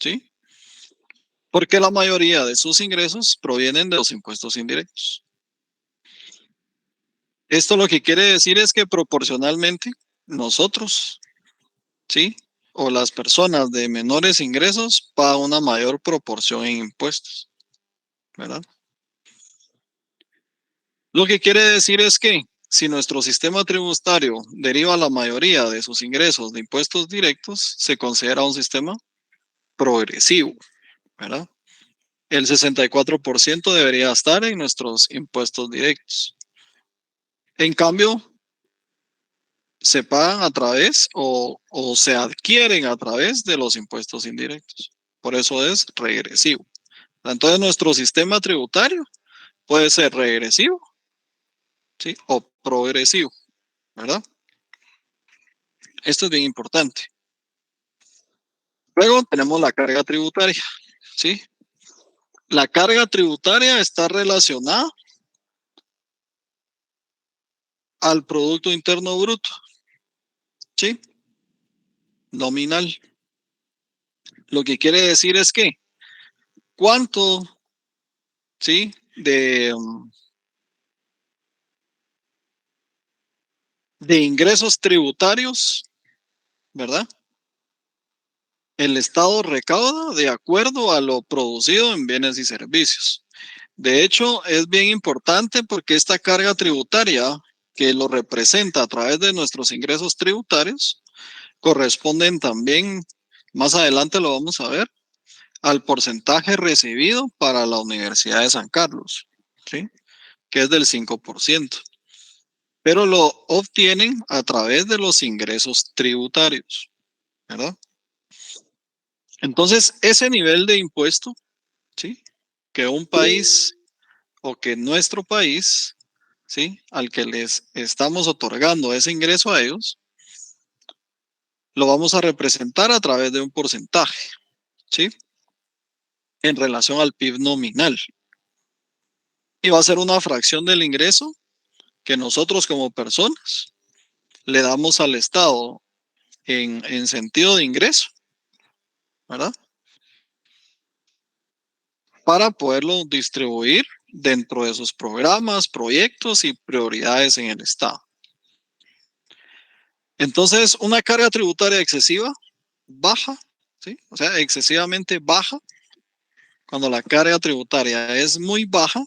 ¿sí? Porque la mayoría de sus ingresos provienen de los impuestos indirectos. Esto lo que quiere decir es que proporcionalmente nosotros, ¿sí? O las personas de menores ingresos pagan una mayor proporción en impuestos, ¿verdad? Lo que quiere decir es que si nuestro sistema tributario deriva la mayoría de sus ingresos de impuestos directos, se considera un sistema progresivo, ¿verdad? El 64% debería estar en nuestros impuestos directos. En cambio, se pagan a través o se adquieren a través de los impuestos indirectos. Por eso es regresivo. Entonces, nuestro sistema tributario puede ser regresivo, ¿sí? O progresivo, ¿verdad? Esto es bien importante. Luego tenemos la carga tributaria, ¿sí? La carga tributaria está relacionada al Producto Interno Bruto, ¿sí? Nominal. Lo que quiere decir es que cuánto, ¿sí? De ingresos tributarios, ¿verdad? El Estado recauda de acuerdo a lo producido en bienes y servicios. De hecho, es bien importante porque esta carga tributaria que lo representa a través de nuestros ingresos tributarios corresponden también, más adelante lo vamos a ver, al porcentaje recibido para la Universidad de San Carlos, ¿sí? Que es del 5%, pero lo obtienen a través de los ingresos tributarios, ¿verdad? Entonces, ese nivel de impuesto, ¿sí? Que un país o que nuestro país, ¿sí? Al que les estamos otorgando ese ingreso a ellos, lo vamos a representar a través de un porcentaje, ¿sí? En relación al PIB nominal. Y va a ser una fracción del ingreso que nosotros como personas le damos al Estado en sentido de ingreso, ¿verdad? Para poderlo distribuir dentro de sus programas, proyectos y prioridades en el Estado. Entonces, una carga tributaria excesiva, baja, ¿sí? O sea, excesivamente baja, cuando la carga tributaria es muy baja,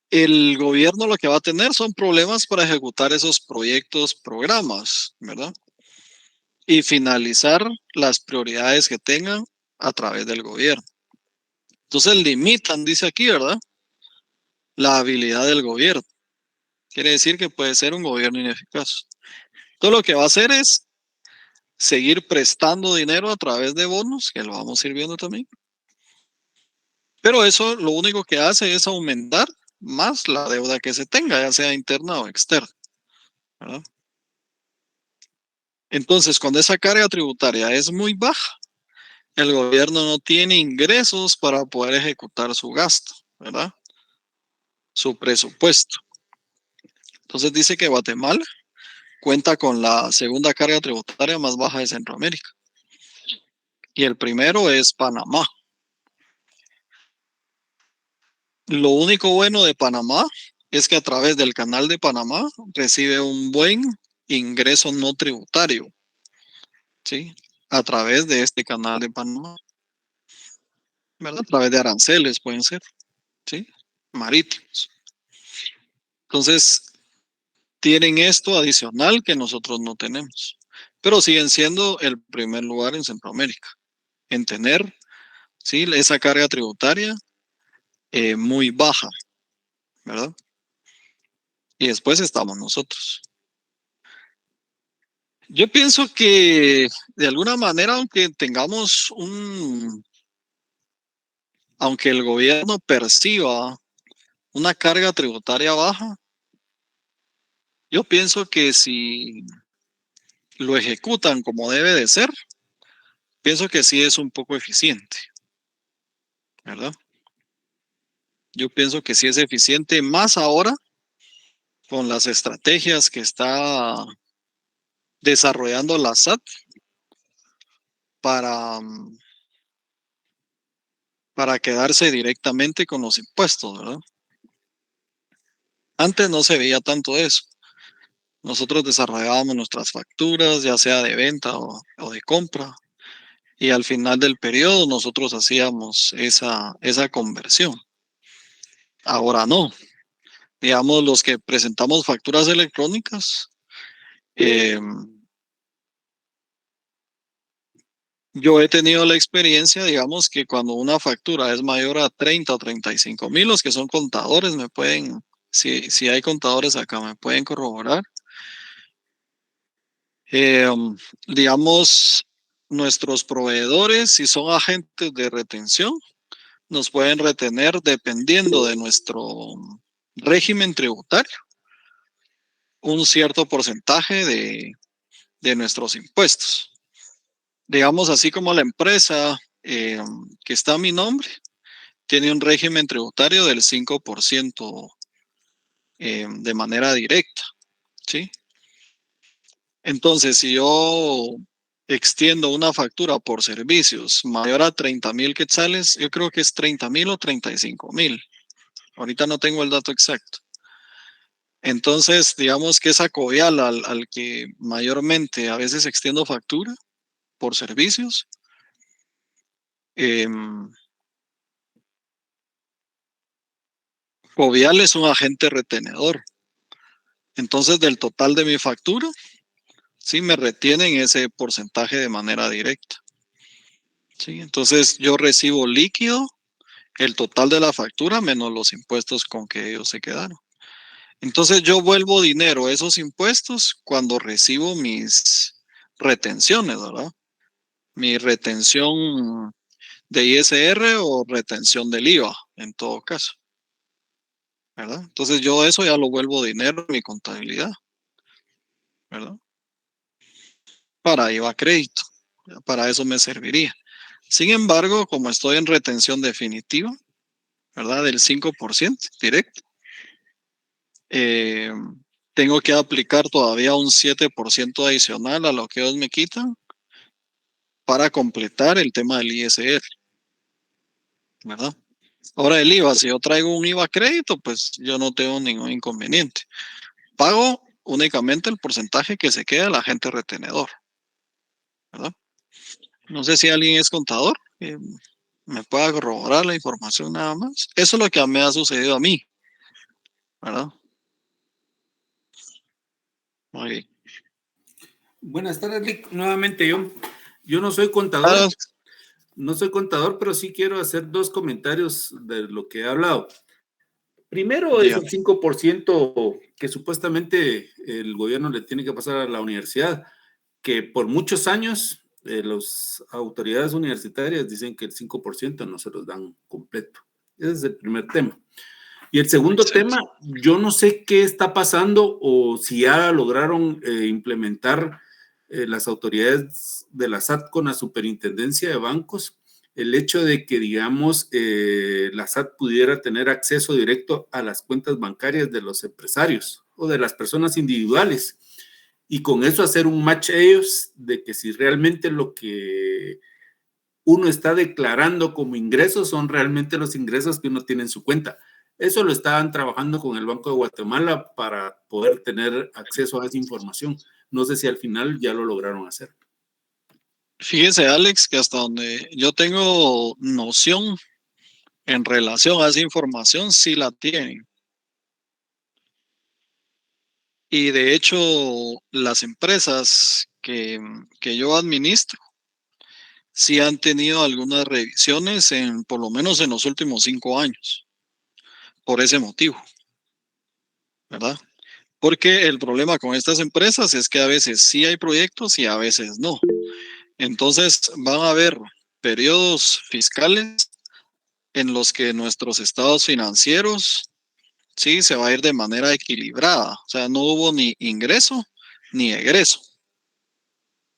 el gobierno lo que va a tener son problemas para ejecutar esos proyectos, programas, ¿verdad? Y finalizar las prioridades que tengan a través del gobierno. Entonces limitan, dice aquí, ¿verdad? La habilidad del gobierno. Quiere decir que puede ser un gobierno ineficaz. Todo lo que va a hacer es seguir prestando dinero a través de bonos, que lo vamos a ir viendo también. Pero eso lo único que hace es aumentar más la deuda que se tenga, ya sea interna o externa, ¿verdad? Entonces, cuando esa carga tributaria es muy baja, el gobierno no tiene ingresos para poder ejecutar su gasto, ¿verdad? Su presupuesto. Entonces dice que Guatemala cuenta con la segunda carga tributaria más baja de Centroamérica. Y el primero es Panamá. Lo único bueno de Panamá es que a través del canal de Panamá recibe un buen ingreso no tributario, ¿sí? A través de este canal de Panamá, ¿verdad? A través de aranceles pueden ser, ¿sí? Marítimos. Entonces, tienen esto adicional que nosotros no tenemos, pero siguen siendo el primer lugar en Centroamérica en tener, ¿sí? Esa carga tributaria muy baja, ¿verdad? Y después estamos nosotros. Yo pienso que de alguna manera, aunque el gobierno perciba una carga tributaria baja, yo pienso que si lo ejecutan como debe de ser, pienso que sí es un poco eficiente, ¿verdad? Yo pienso que sí es eficiente más ahora con las estrategias que está desarrollando la SAT para, para quedarse directamente con los impuestos, ¿verdad? Antes no se veía tanto eso. Nosotros desarrollábamos nuestras facturas, ya sea de venta o de compra, y al final del periodo nosotros hacíamos esa conversión. Ahora no. Digamos, los que presentamos facturas electrónicas, eh, yo he tenido la experiencia, digamos, que cuando una factura es mayor a 30 o 35,000, los que son contadores me pueden, si hay contadores acá, me pueden corroborar. Eh, digamos, nuestros proveedores, si son agentes de retención, nos pueden retener dependiendo de nuestro régimen tributario, un cierto porcentaje de nuestros impuestos. Digamos, así como la empresa que está a mi nombre tiene un régimen tributario del 5% de manera directa, ¿sí? Entonces, si yo extiendo una factura por servicios mayor a 30,000 quetzales, yo creo que es 30,000 o 35,000. Ahorita no tengo el dato exacto. Entonces, digamos que es acovial al que mayormente a veces extiendo factura por servicios. Covial es un agente retenedor. Entonces, del total de mi factura, sí me retienen ese porcentaje de manera directa. Sí, entonces yo recibo líquido el total de la factura menos los impuestos con que ellos se quedaron. Entonces yo vuelvo dinero a esos impuestos cuando recibo mis retenciones, ¿verdad? Mi retención de ISR o retención del IVA, en todo caso, ¿verdad? Entonces yo eso ya lo vuelvo dinero en mi contabilidad, ¿verdad? Para IVA crédito, para eso me serviría. Sin embargo, como estoy en retención definitiva, ¿verdad? Del 5% directo, eh, tengo que aplicar todavía un 7% adicional a lo que ellos me quitan para completar el tema del ISR, ¿verdad? Ahora el IVA, si yo traigo un IVA crédito, pues yo no tengo ningún inconveniente. Pago únicamente el porcentaje que se queda el agente retenedor, ¿verdad? No sé si alguien es contador, me pueda corroborar la información nada más. Eso es lo que me ha sucedido a mí, ¿verdad? Muy bien. Buenas tardes, Lick. Nuevamente yo no soy contador, Ah, pero sí quiero hacer dos comentarios de lo que he hablado. Primero es el dígame. 5% que supuestamente el gobierno le tiene que pasar a la universidad, que por muchos años las autoridades universitarias dicen que el 5% no se los dan completo. Ese es el primer tema. Y el segundo Excelente. tema, yo no sé qué está pasando o si ya lograron implementar las autoridades de la SAT con la superintendencia de bancos, el hecho de que, digamos, la SAT pudiera tener acceso directo a las cuentas bancarias de los empresarios o de las personas individuales y con eso hacer un match a ellos de que si realmente lo que uno está declarando como ingresos son realmente los ingresos que uno tiene en su cuenta. Eso lo estaban trabajando con el Banco de Guatemala para poder tener acceso a esa información. No sé si al final ya lo lograron hacer. Fíjese, Alex, que hasta donde yo tengo noción en relación a esa información, sí la tienen. Y de hecho, las empresas que yo administro sí han tenido algunas revisiones por lo menos en los últimos 5 años, por ese motivo, ¿verdad? Porque el problema con estas empresas es que a veces sí hay proyectos y a veces no. Entonces van a haber periodos fiscales en los que nuestros estados financieros sí se va a ir de manera equilibrada. O sea, no hubo ni ingreso ni egreso,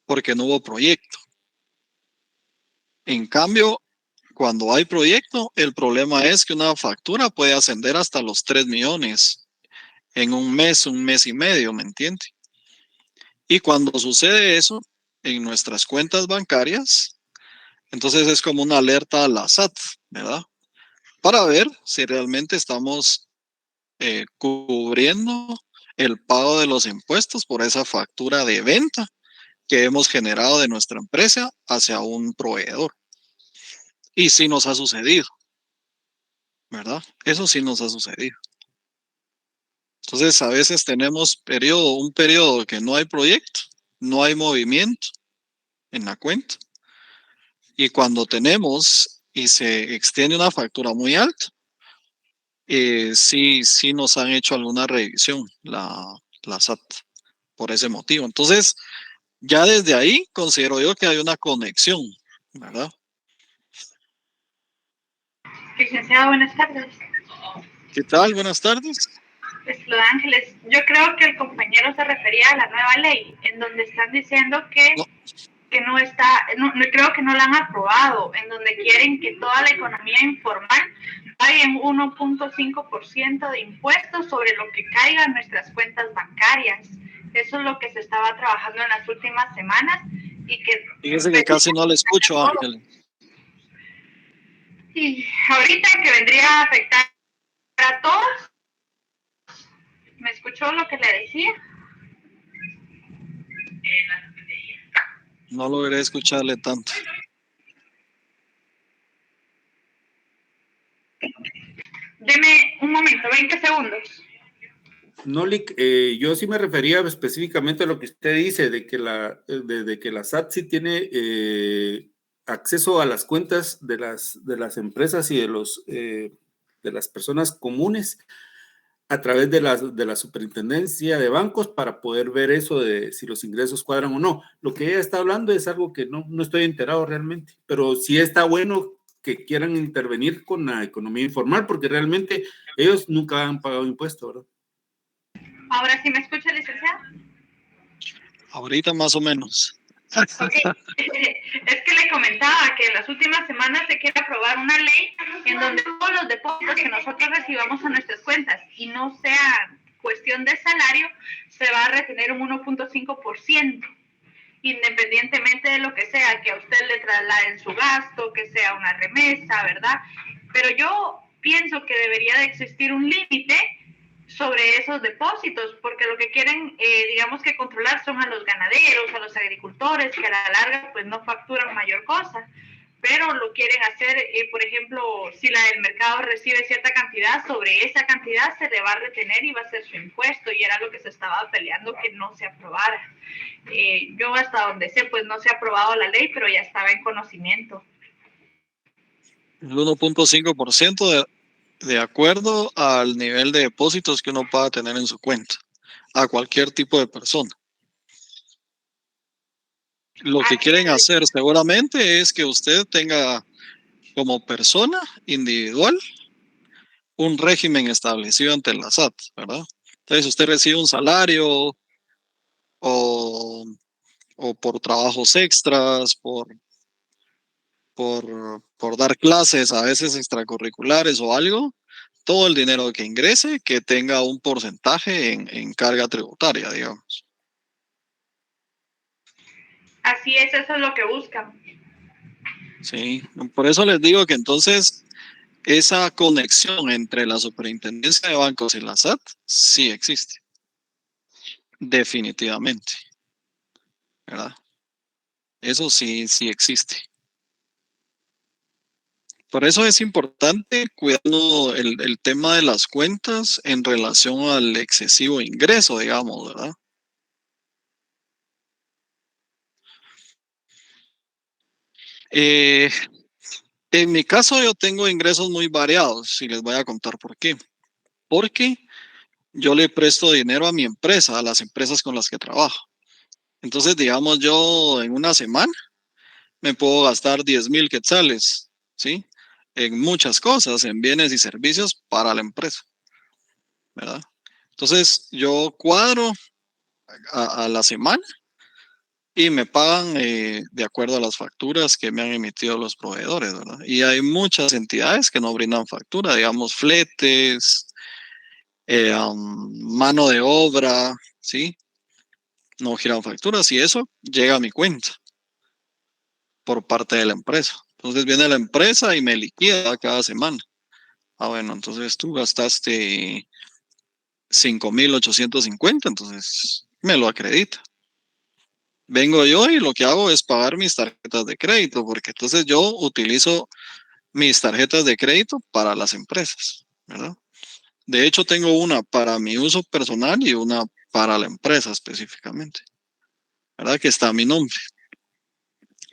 porque no hubo proyecto. En cambio, cuando hay proyecto, el problema es que una factura puede ascender hasta los 3 millones en un mes y medio, ¿me entiende? Y cuando sucede eso, en nuestras cuentas bancarias, Entonces es como una alerta a la SAT, ¿verdad? Para ver si realmente estamos cubriendo el pago de los impuestos por esa factura de venta que hemos generado de nuestra empresa hacia un proveedor. Y sí nos ha sucedido, ¿verdad? Eso sí nos ha sucedido. Entonces a veces tenemos un periodo que no hay proyecto, no hay movimiento en la cuenta. Y cuando tenemos y se extiende una factura muy alta, sí nos han hecho alguna revisión la SAT por ese motivo. Entonces, ya desde ahí considero yo que hay una conexión, ¿verdad? Licenciado, buenas tardes. ¿Qué tal? Buenas tardes. Los Ángeles, yo creo que el compañero se refería a la nueva ley, en donde están diciendo No, que no está, creo que no la han aprobado, en donde quieren que toda la economía informal pague en 1.5% de impuestos sobre lo que caiga en nuestras cuentas bancarias. Eso es lo que se estaba trabajando en las últimas semanas y que... fíjese que casi no le escucho, Ángel. Y ahorita que vendría a afectar a todos, ¿me escuchó lo que le decía? No logré escucharle tanto. Deme un momento, 20 segundos. No, yo sí me refería específicamente a lo que usted dice, de que la SAT sí tiene acceso a las cuentas de las empresas y de las personas comunes a través de la superintendencia de bancos para poder ver eso de si los ingresos cuadran o no. Lo que ella está hablando es algo que no estoy enterado realmente, pero sí está bueno que quieran intervenir con la economía informal, porque realmente ellos nunca han pagado impuestos, ¿verdad? Ahora sí me escucha, licenciado. Ahorita más o menos. Okay. Es que le comentaba que en las últimas semanas se quiere aprobar una ley en donde todos los depósitos que nosotros recibamos a nuestras cuentas y no sea cuestión de salario, se va a retener un 1.5%, independientemente de lo que sea, que a usted le trasladen su gasto, que sea una remesa, ¿verdad? Pero yo pienso que debería de existir un límite sobre esos depósitos, porque lo que quieren, digamos que controlar son a los ganaderos, a los agricultores, que a la larga pues no facturan mayor cosa, pero lo quieren hacer, por ejemplo, si la del mercado recibe cierta cantidad, sobre esa cantidad se le va a retener y va a ser su impuesto, y era lo que se estaba peleando que no se aprobara. Yo hasta donde sé, pues no se ha aprobado la ley, pero ya estaba en conocimiento. El 1.5% de acuerdo al nivel de depósitos que uno pueda tener en su cuenta, a cualquier tipo de persona. Lo que quieren hacer seguramente es que usted tenga como persona individual un régimen establecido ante la SAT, ¿verdad? Entonces usted recibe un salario o, o por trabajos extras, por dar clases a veces extracurriculares o algo, todo el dinero que ingrese que tenga un porcentaje en carga tributaria, digamos. Así es, eso es lo que buscan. Sí, por eso les digo que entonces esa conexión entre la Superintendencia de Bancos y la SAT sí existe, definitivamente, ¿verdad? Eso sí existe. Por eso es importante cuidando el tema de las cuentas en relación al excesivo ingreso, digamos, ¿verdad? Eh, en mi caso yo tengo ingresos muy variados y les voy a contar por qué. Porque yo le presto dinero a mi empresa, a las empresas con las que trabajo. Entonces, digamos, yo en una semana me puedo gastar 10,000 quetzales, ¿sí? En muchas cosas, en bienes y servicios para la empresa, ¿verdad? Entonces, yo cuadro a la semana y me pagan de acuerdo a las facturas que me han emitido los proveedores, ¿verdad? Y hay muchas entidades que no brindan factura, digamos, fletes, mano de obra, ¿sí? No giran facturas y eso llega a mi cuenta. por parte de la empresa. Entonces viene la empresa y me liquida cada semana. Bueno, entonces tú gastaste 5,850, entonces me lo acredita. Vengo yo y lo que hago es pagar mis tarjetas de crédito, porque entonces yo utilizo mis tarjetas de crédito para las empresas, ¿verdad? De hecho, tengo una para mi uso personal y una para la empresa específicamente, ¿verdad? Que está a mi nombre.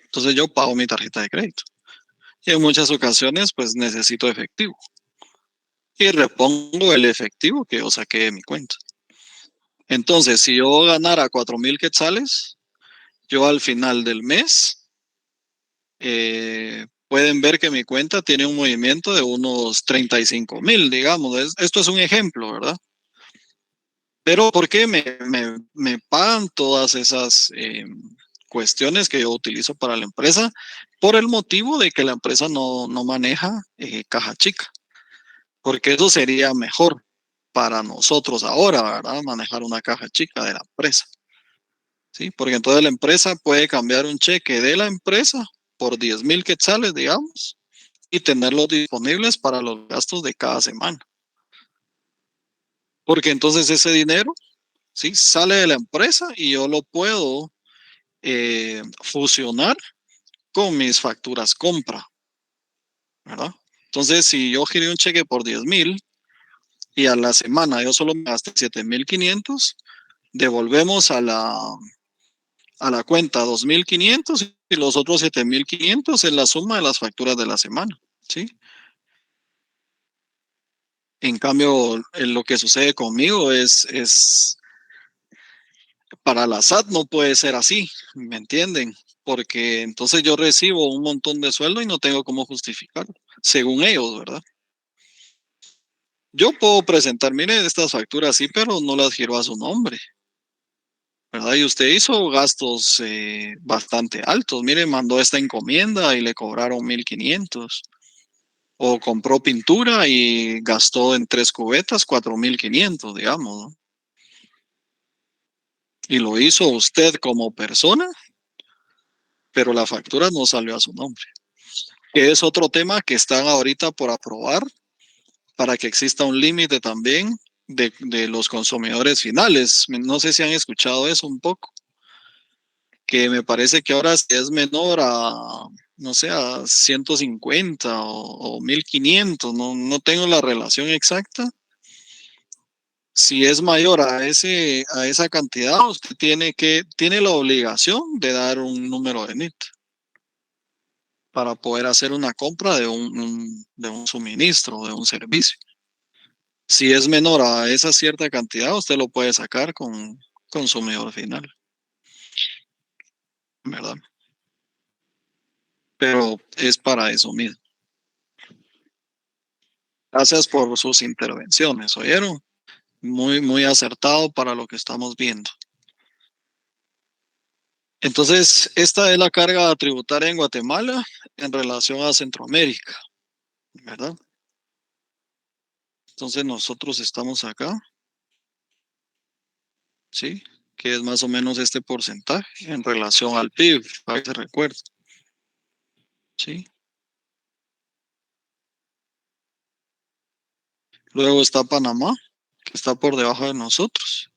Entonces yo pago mi tarjeta de crédito. Y en muchas ocasiones, pues necesito efectivo. Y repongo el efectivo que yo saqué de mi cuenta. Entonces, si yo ganara 4,000 quetzales, yo al final del mes, pueden ver que mi cuenta tiene un movimiento de unos 35,000, digamos. Esto es un ejemplo, ¿verdad? Pero ¿por qué me pagan todas esas cuestiones que yo utilizo para la empresa? Por el motivo de que la empresa no maneja caja chica. Porque eso sería mejor para nosotros ahora, ¿verdad? Manejar una caja chica de la empresa. ¿Sí? Porque entonces la empresa puede cambiar un cheque de la empresa por 10,000 quetzales, digamos, y tenerlos disponibles para los gastos de cada semana. Porque entonces ese dinero, ¿sí? Sale de la empresa y yo lo puedo fusionar con mis facturas compra, ¿verdad? Entonces, si yo giré un cheque por 10,000 y a la semana yo solo me gasté 7,500, devolvemos a la cuenta 2,500 y los otros 7,500 es la suma de las facturas de la semana, ¿sí? En cambio, lo que sucede conmigo es para la SAT no puede ser así, ¿me entienden? Porque entonces yo recibo un montón de sueldo y no tengo cómo justificarlo, según ellos, ¿verdad? Yo puedo presentar, mire, estas facturas sí, pero no las giro a su nombre, ¿verdad? Y usted hizo gastos bastante altos. Mire, mandó esta encomienda y le cobraron 1,500. O compró pintura y gastó en 3 cubetas 4,500, digamos, ¿no? Y lo hizo usted como persona, pero la factura no salió a su nombre. Que es otro tema que están ahorita por aprobar para que exista un límite también de los consumidores finales. No sé si han escuchado eso un poco, que me parece que ahora si es menor a, no sé, a 150 o 1,500, no tengo la relación exacta. Si es mayor a esa cantidad, usted tiene la obligación de dar un número de NIT para poder hacer una compra de un suministro, de un servicio. Si es menor a esa cierta cantidad, usted lo puede sacar con consumidor final, ¿verdad? Pero es para eso mismo. Gracias por sus intervenciones, ¿oyeron? Muy, muy acertado para lo que estamos viendo. Entonces, esta es la carga tributaria en Guatemala en relación a Centroamérica, ¿verdad? Entonces, nosotros estamos acá, ¿sí? Que es más o menos este porcentaje en relación al PIB, para que se recuerde, ¿sí? Luego está Panamá, que está por debajo de nosotros.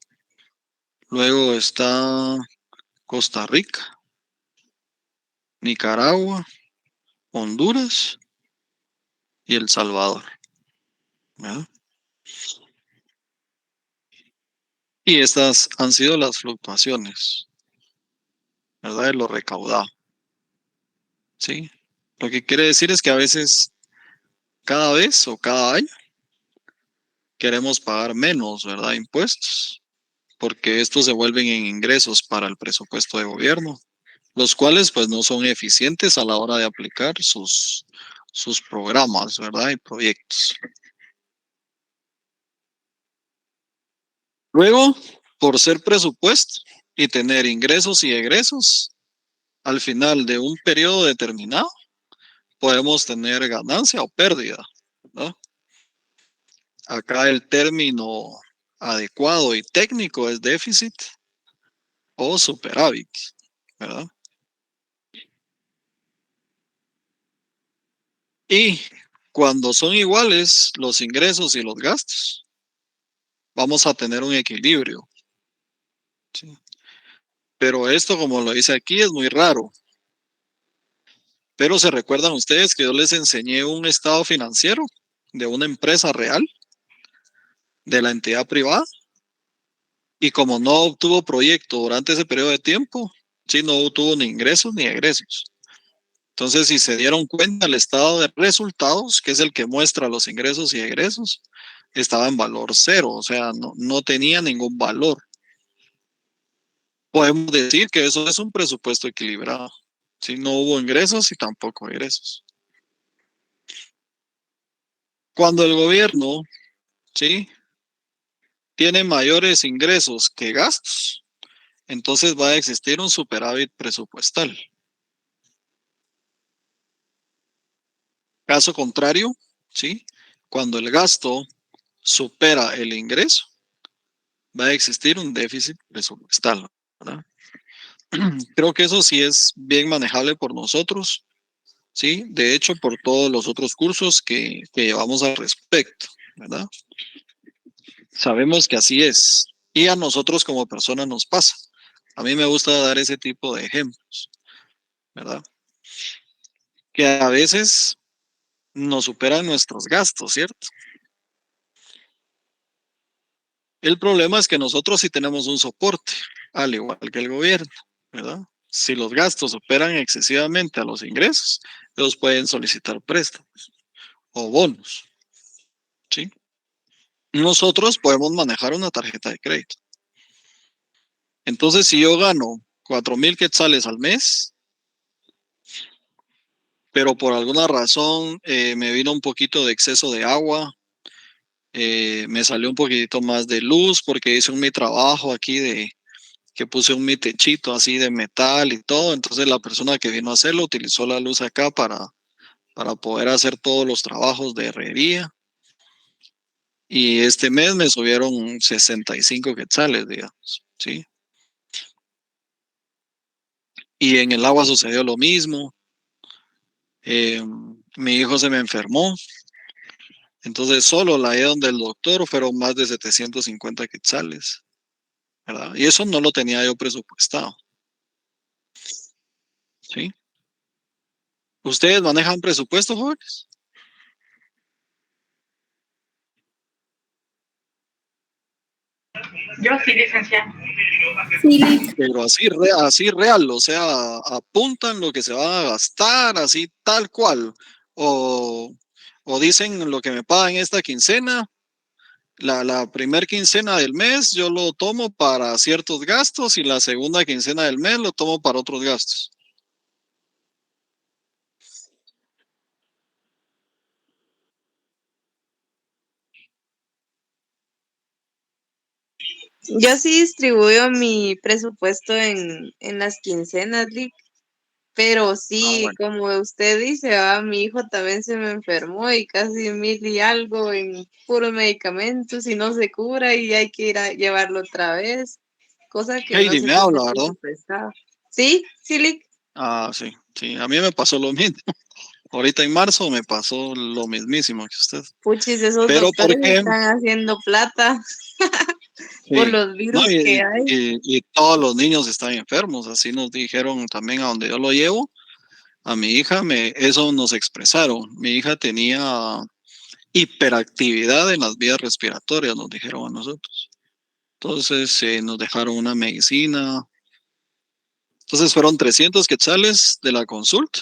Luego está Costa Rica, Nicaragua, Honduras y El Salvador, ¿verdad? Y estas han sido las fluctuaciones, ¿verdad? De lo recaudado, ¿sí? Lo que quiere decir es que a veces, cada vez o cada año, queremos pagar menos, ¿verdad? Impuestos, porque estos se vuelven en ingresos para el presupuesto de gobierno, los cuales pues no son eficientes a la hora de aplicar sus programas, ¿verdad? Y proyectos. Luego, por ser presupuesto y tener ingresos y egresos, al final de un periodo determinado, podemos tener ganancia o pérdida, ¿verdad? Acá el término adecuado y técnico es déficit o superávit, ¿verdad? Y cuando son iguales los ingresos y los gastos, vamos a tener un equilibrio. ¿Sí? Pero esto, como lo dice aquí, es muy raro. Pero se recuerdan ustedes que yo les enseñé un estado financiero de una empresa real, de la entidad privada, y como no obtuvo proyecto durante ese periodo de tiempo, sí, no obtuvo ni ingresos ni egresos. Entonces, si se dieron cuenta, el estado de resultados, que es el que muestra los ingresos y egresos, estaba en valor cero, o sea, no tenía ningún valor. Podemos decir que eso es un presupuesto equilibrado. ¿Sí? No hubo ingresos y tampoco egresos. Cuando el gobierno, ¿sí?, tiene mayores ingresos que gastos, entonces va a existir un superávit presupuestal. Caso contrario, ¿sí?, cuando el gasto supera el ingreso, va a existir un déficit presupuestal, ¿verdad? Creo que eso sí es bien manejable por nosotros, ¿sí? De hecho, por todos los otros cursos que llevamos al respecto, ¿verdad? Sabemos que así es. Y a nosotros como personas nos pasa. A mí me gusta dar ese tipo de ejemplos, ¿verdad? Que a veces nos superan nuestros gastos, ¿cierto? El problema es que nosotros sí tenemos un soporte, al igual que el gobierno, ¿verdad? Si los gastos superan excesivamente a los ingresos, ellos pueden solicitar préstamos o bonos, ¿sí? Nosotros podemos manejar una tarjeta de crédito. Entonces, si yo gano 4,000 quetzales al mes, pero por alguna razón me vino un poquito de exceso de agua, me salió un poquitito más de luz porque hice mi trabajo aquí de que puse mi techito así de metal y todo, entonces la persona que vino a hacerlo utilizó la luz acá para poder hacer todos los trabajos de herrería. Y este mes me subieron 65 quetzales, digamos, ¿sí? Y en el agua sucedió lo mismo. Mi hijo se me enfermó, entonces solo la ida donde el doctor fueron más de 750 quetzales, ¿verdad? Y eso no lo tenía yo presupuestado, ¿sí? ¿Ustedes manejan presupuesto, jóvenes? Yo sí, licenciada. Sí, Pero así, así real, o sea, apuntan lo que se va a gastar, así tal cual, o, o dicen lo que me pagan esta quincena, la primer quincena del mes yo lo tomo para ciertos gastos y la segunda quincena del mes lo tomo para otros gastos. yo sí distribuyo mi presupuesto en las quincenas, Lick, pero Ah, sí, bueno. como usted dice, mi hijo también se me enfermó y casi 1,000 y algo en puros medicamentos y no se cura y hay que ir a llevarlo otra vez, cosa que no Heidi se me tiene habla, ¿verdad? presupuestado. Sí, sí, Lick. Ah, sí, sí, a mí me pasó lo mismo. Ahorita en marzo me pasó lo mismísimo que usted. Puchis, esos Pero ¿por doctores qué? están haciendo plata por Sí. los No, virus que hay. y todos los niños están enfermos, así nos dijeron también a donde yo lo llevo. A mi hija, eso nos expresaron. Mi hija tenía hiperactividad en las vías respiratorias, nos dijeron a nosotros. Entonces nos dejaron una medicina. Entonces fueron 300 quetzales de la consulta.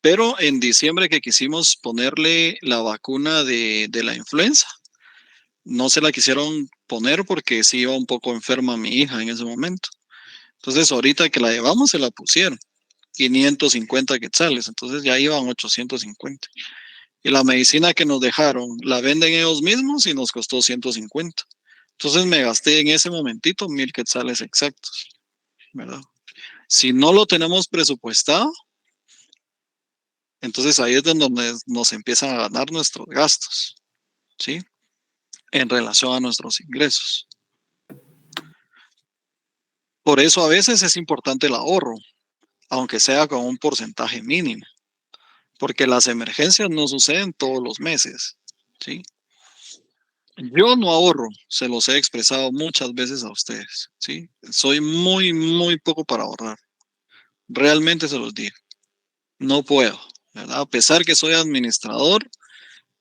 Pero en diciembre que quisimos ponerle la vacuna de la influenza, no se la quisieron poner porque sí iba un poco enferma mi hija en ese momento. Entonces ahorita que la llevamos se la pusieron. 550 quetzales, entonces ya iban 850. Y la medicina que nos dejaron la venden ellos mismos y nos costó 150. Entonces me gasté en ese momentito 1,000 quetzales exactos, ¿verdad? Si no lo tenemos presupuestado, entonces ahí es donde nos empiezan a ganar nuestros gastos, ¿sí? En relación a nuestros ingresos. Por eso a veces es importante el ahorro, aunque sea con un porcentaje mínimo. porque las emergencias no suceden todos los meses, ¿sí? Yo no ahorro, se los he expresado muchas veces a ustedes, ¿sí? Soy muy, muy poco para ahorrar. Realmente se los digo. No puedo, ¿verdad? A pesar que soy administrador,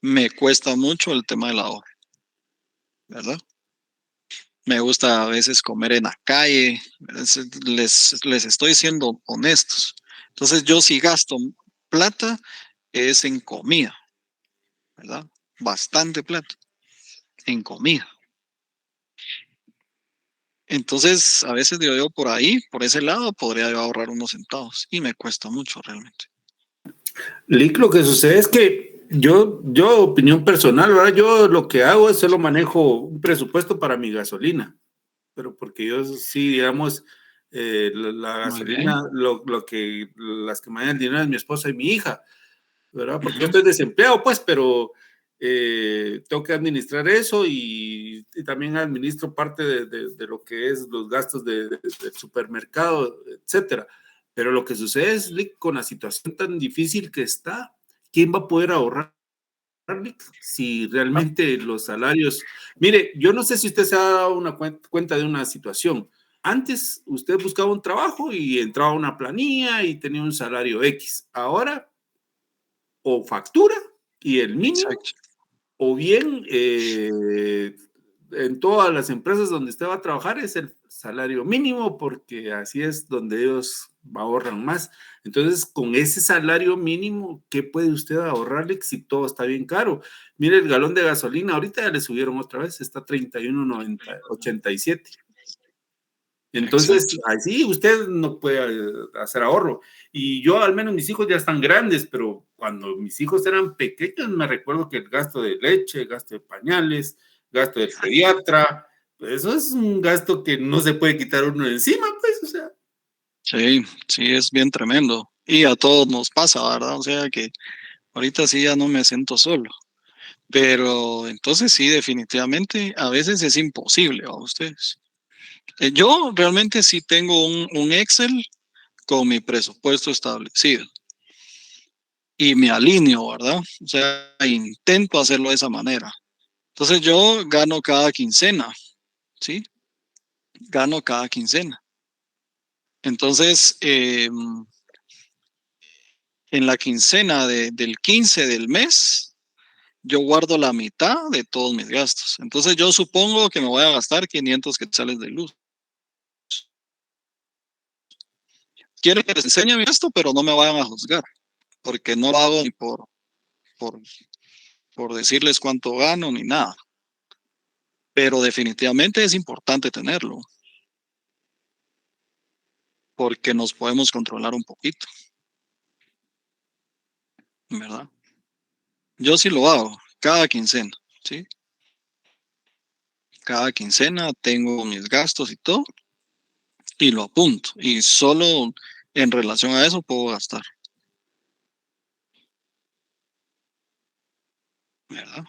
me cuesta mucho el tema del ahorro, ¿verdad? Me gusta a veces comer en la calle, les estoy siendo honestos. Entonces yo si gasto plata es en comida, ¿verdad? Bastante plata en comida. Entonces, a veces digo yo por ahí, por ese lado, podría yo ahorrar unos centavos y me cuesta mucho realmente. Lick, lo que sucede es que yo, opinión personal, ¿verdad? Yo lo que hago es solo manejo un presupuesto para mi gasolina, pero porque yo sí, digamos, la gasolina, las que me dan el dinero es mi esposa y mi hija, ¿verdad? Porque yo estoy desempleado, pues, pero tengo que administrar eso y también administro parte de lo que es los gastos del supermercado, etcétera. Pero lo que sucede es, Lick, con la situación tan difícil que está, ¿quién va a poder ahorrar, Lick, si realmente los salarios... Mire, yo no sé si usted se ha dado una cuenta de una situación. Antes usted buscaba un trabajo y entraba a una planilla y tenía un salario X. Ahora, o factura y el mínimo, Exacto. o bien en todas las empresas donde usted va a trabajar es el salario mínimo, porque así es donde ellos ahorran más. Entonces, con ese salario mínimo, ¿qué puede usted ahorrarle si todo está bien caro? Mire, el galón de gasolina, ahorita ya le subieron otra vez, está 31.87. Entonces, Exacto. así usted no puede hacer ahorro. Y yo, al menos mis hijos ya están grandes, pero cuando mis hijos eran pequeños, me recuerdo que el gasto de leche, gasto de pañales, gasto del pediatra, pues eso es un gasto que no se puede quitar uno de encima, pues, o sea. Sí, sí, es bien tremendo. Y a todos nos pasa, ¿verdad? O sea que ahorita sí ya no me siento solo. Pero entonces sí, definitivamente, a veces es imposible a ustedes. Yo realmente sí tengo un Excel con mi presupuesto establecido y me alineo, ¿verdad? O sea, intento hacerlo de esa manera. Entonces yo gano cada quincena, ¿sí? Gano cada quincena. Entonces, en la quincena del 15 del mes, yo guardo la mitad de todos mis gastos. Entonces yo supongo que me voy a gastar 500 quetzales de luz. Quiero que les enseñe mi gasto, pero no me vayan a juzgar, porque no lo hago ni por, por decirles cuánto gano ni nada. Pero definitivamente es importante tenerlo, porque nos podemos controlar un poquito, ¿verdad? Yo sí lo hago, cada quincena, ¿sí? Cada quincena tengo mis gastos y todo, y lo apunto, y solo en relación a eso puedo gastar, ¿verdad?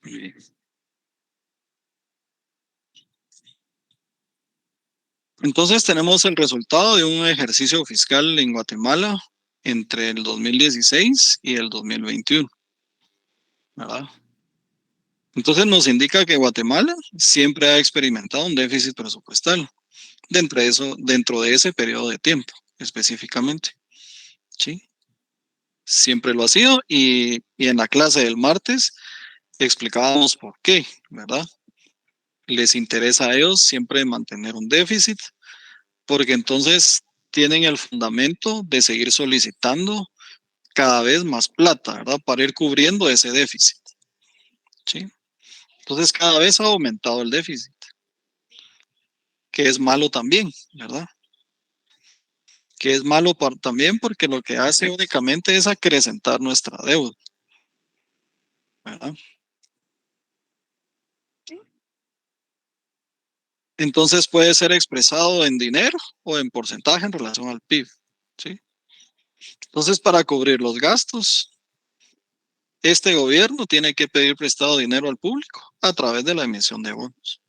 Muy bien. Entonces tenemos el resultado de un ejercicio fiscal en Guatemala entre el 2016 y el 2021, ¿verdad? Entonces nos indica que Guatemala siempre ha experimentado un déficit presupuestal dentro de ese periodo de tiempo específicamente, ¿sí? Siempre lo ha sido y en la clase del martes explicábamos por qué, ¿verdad? Les interesa a ellos siempre mantener un déficit porque entonces tienen el fundamento de seguir solicitando cada vez más plata, ¿verdad? Para ir cubriendo ese déficit, ¿sí? Entonces cada vez ha aumentado el déficit, que es malo también, ¿verdad? Que es malo también porque lo que hace únicamente es acrecentar nuestra deuda, ¿verdad? Entonces puede ser expresado en dinero o en porcentaje en relación al PIB, ¿sí? Entonces para cubrir los gastos, este gobierno tiene que pedir prestado dinero al público a través de la emisión de bonos,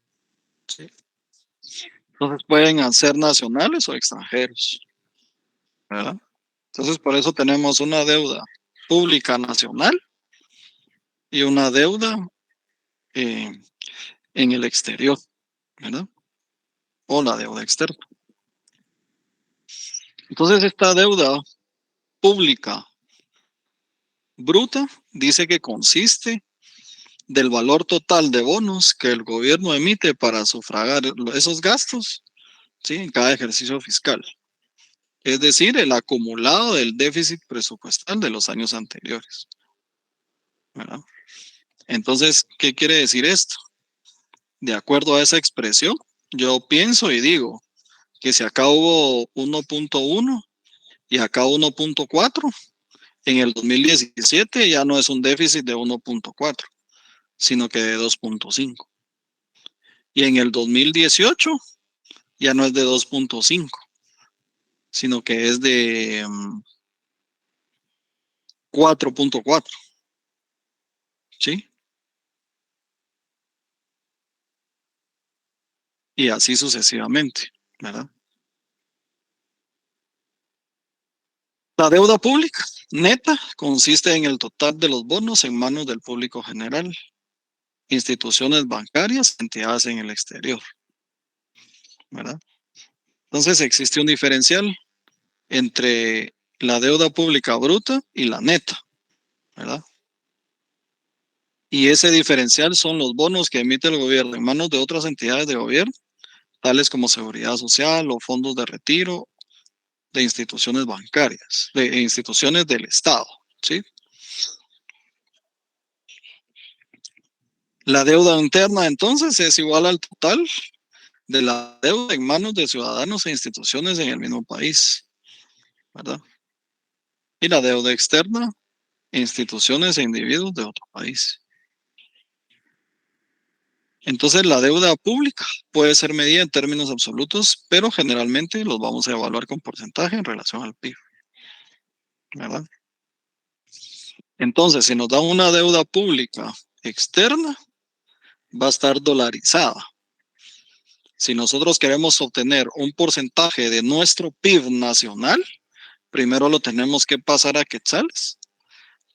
¿sí? Entonces pueden ser nacionales o extranjeros, ¿verdad? Entonces, por eso tenemos una deuda pública nacional y una deuda eh, en el exterior, ¿verdad? O la deuda externa. Entonces, esta deuda pública bruta dice que consiste del valor total de bonos que el gobierno emite para sufragar esos gastos, ¿sí? En cada ejercicio fiscal. Es decir, el acumulado del déficit presupuestal de los años anteriores, ¿verdad? Entonces, ¿qué quiere decir esto? De acuerdo a esa expresión, yo pienso y digo que si acá hubo 1.1 y acá 1.4, en el 2017 ya no es un déficit de 1.4, sino que de 2.5. Y en el 2018 ya no es de 2.5, sino que es de 4.4. ¿Sí? Y así sucesivamente, ¿verdad? La deuda pública neta consiste en el total de los bonos en manos del público general, instituciones bancarias, entidades en el exterior, ¿verdad? Entonces existe un diferencial entre la deuda pública bruta y la neta, ¿verdad? Y ese diferencial son los bonos que emite el gobierno en manos de otras entidades de gobierno, tales como Seguridad Social o fondos de retiro de instituciones bancarias, de instituciones del Estado, ¿sí? La deuda interna entonces es igual al total de la deuda en manos de ciudadanos e instituciones en el mismo país, ¿verdad? Y la deuda externa, instituciones e individuos de otro país. Entonces la deuda pública puede ser medida en términos absolutos, pero generalmente los vamos a evaluar con porcentaje en relación al PIB, ¿verdad? Entonces, si nos dan una deuda pública externa, va a estar dolarizada. Si nosotros queremos obtener un porcentaje de nuestro PIB nacional, primero lo tenemos que pasar a quetzales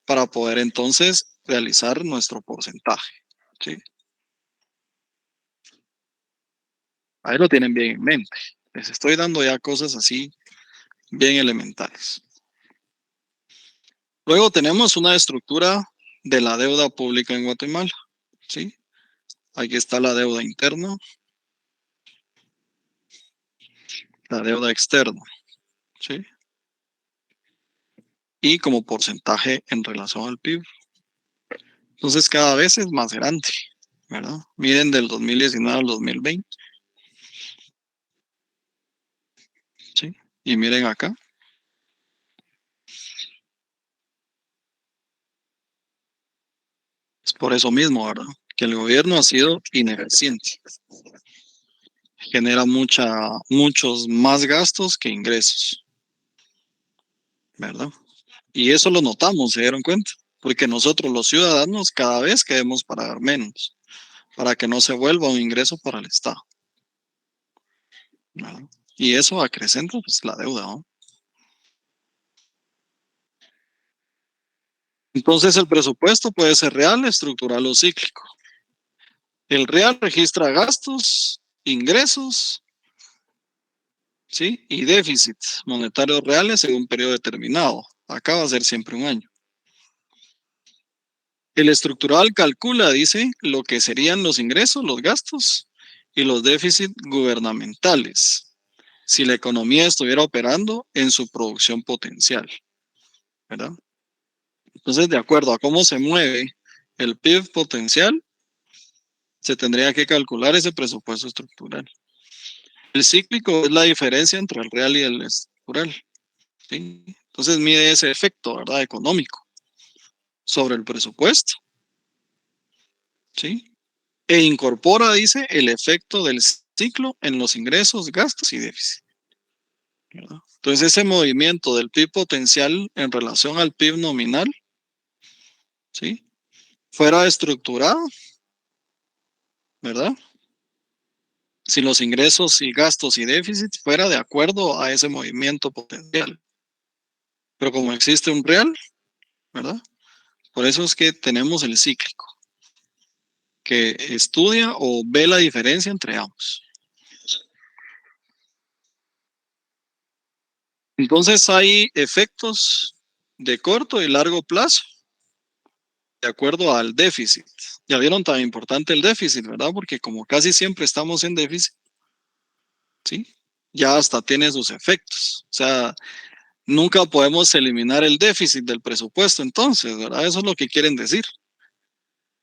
para poder entonces realizar nuestro porcentaje, ¿sí? Ahí lo tienen bien en mente. Les estoy dando ya cosas así bien elementales. Luego tenemos una estructura de la deuda pública en Guatemala, ¿sí? Aquí está la deuda interna, la deuda externa, ¿sí? Y como porcentaje en relación al PIB. Entonces cada vez es más grande, ¿verdad? Miren del 2019 al 2020. ¿Sí? Y miren acá. Es por eso mismo, ¿verdad? Que el gobierno ha sido ineficiente. Genera muchos más gastos que ingresos, ¿verdad? Y eso lo notamos, ¿se dieron cuenta? Porque nosotros los ciudadanos cada vez queremos pagar menos, para que no se vuelva un ingreso para el Estado, ¿verdad? Y eso acrecenta pues, la deuda, ¿no? Entonces el presupuesto puede ser real, estructural o cíclico. El real registra gastos, ingresos, ¿sí? Y déficit monetarios reales en un periodo determinado. Acá va a ser siempre un año. El estructural calcula, dice, lo que serían los ingresos, los gastos y los déficits gubernamentales si la economía estuviera operando en su producción potencial, ¿verdad? Entonces, de acuerdo a cómo se mueve el PIB potencial, se tendría que calcular ese presupuesto estructural. El cíclico es la diferencia entre el real y el estructural, ¿sí? Entonces mide ese efecto, ¿verdad? Económico sobre el presupuesto, ¿sí? E incorpora, dice, el efecto del ciclo en los ingresos, gastos y déficit, ¿verdad? Entonces ese movimiento del PIB potencial en relación al PIB nominal, ¿sí? Fuera estructurado, ¿verdad? Si los ingresos y gastos y déficit fuera de acuerdo a ese movimiento potencial. Pero como existe un real, ¿verdad? Por eso es que tenemos el cíclico, que estudia o ve la diferencia entre ambos. Entonces hay efectos de corto y largo plazo, de acuerdo al déficit. Ya vieron tan importante el déficit, ¿verdad? Porque como casi siempre estamos en déficit, ¿sí? Ya hasta tiene sus efectos. O sea, nunca podemos eliminar el déficit del presupuesto, entonces, ¿verdad? Eso es lo que quieren decir.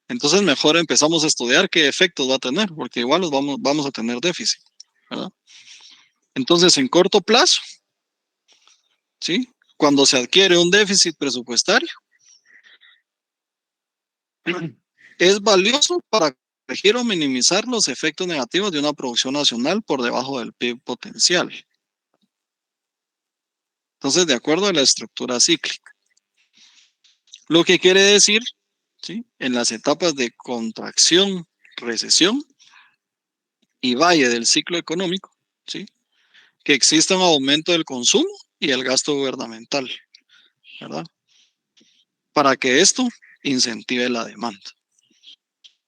Entonces mejor empezamos a estudiar qué efectos va a tener, porque igual vamos a tener déficit, ¿verdad? Entonces, en corto plazo, ¿sí? Cuando se adquiere un déficit presupuestario, es valioso para corregir o minimizar los efectos negativos de una producción nacional por debajo del PIB potencial. Entonces, de acuerdo a la estructura cíclica. Lo que quiere decir, ¿sí? En las etapas de contracción, recesión y valle del ciclo económico, ¿sí? Que exista un aumento del consumo y el gasto gubernamental, ¿verdad? Para que esto incentive la demanda,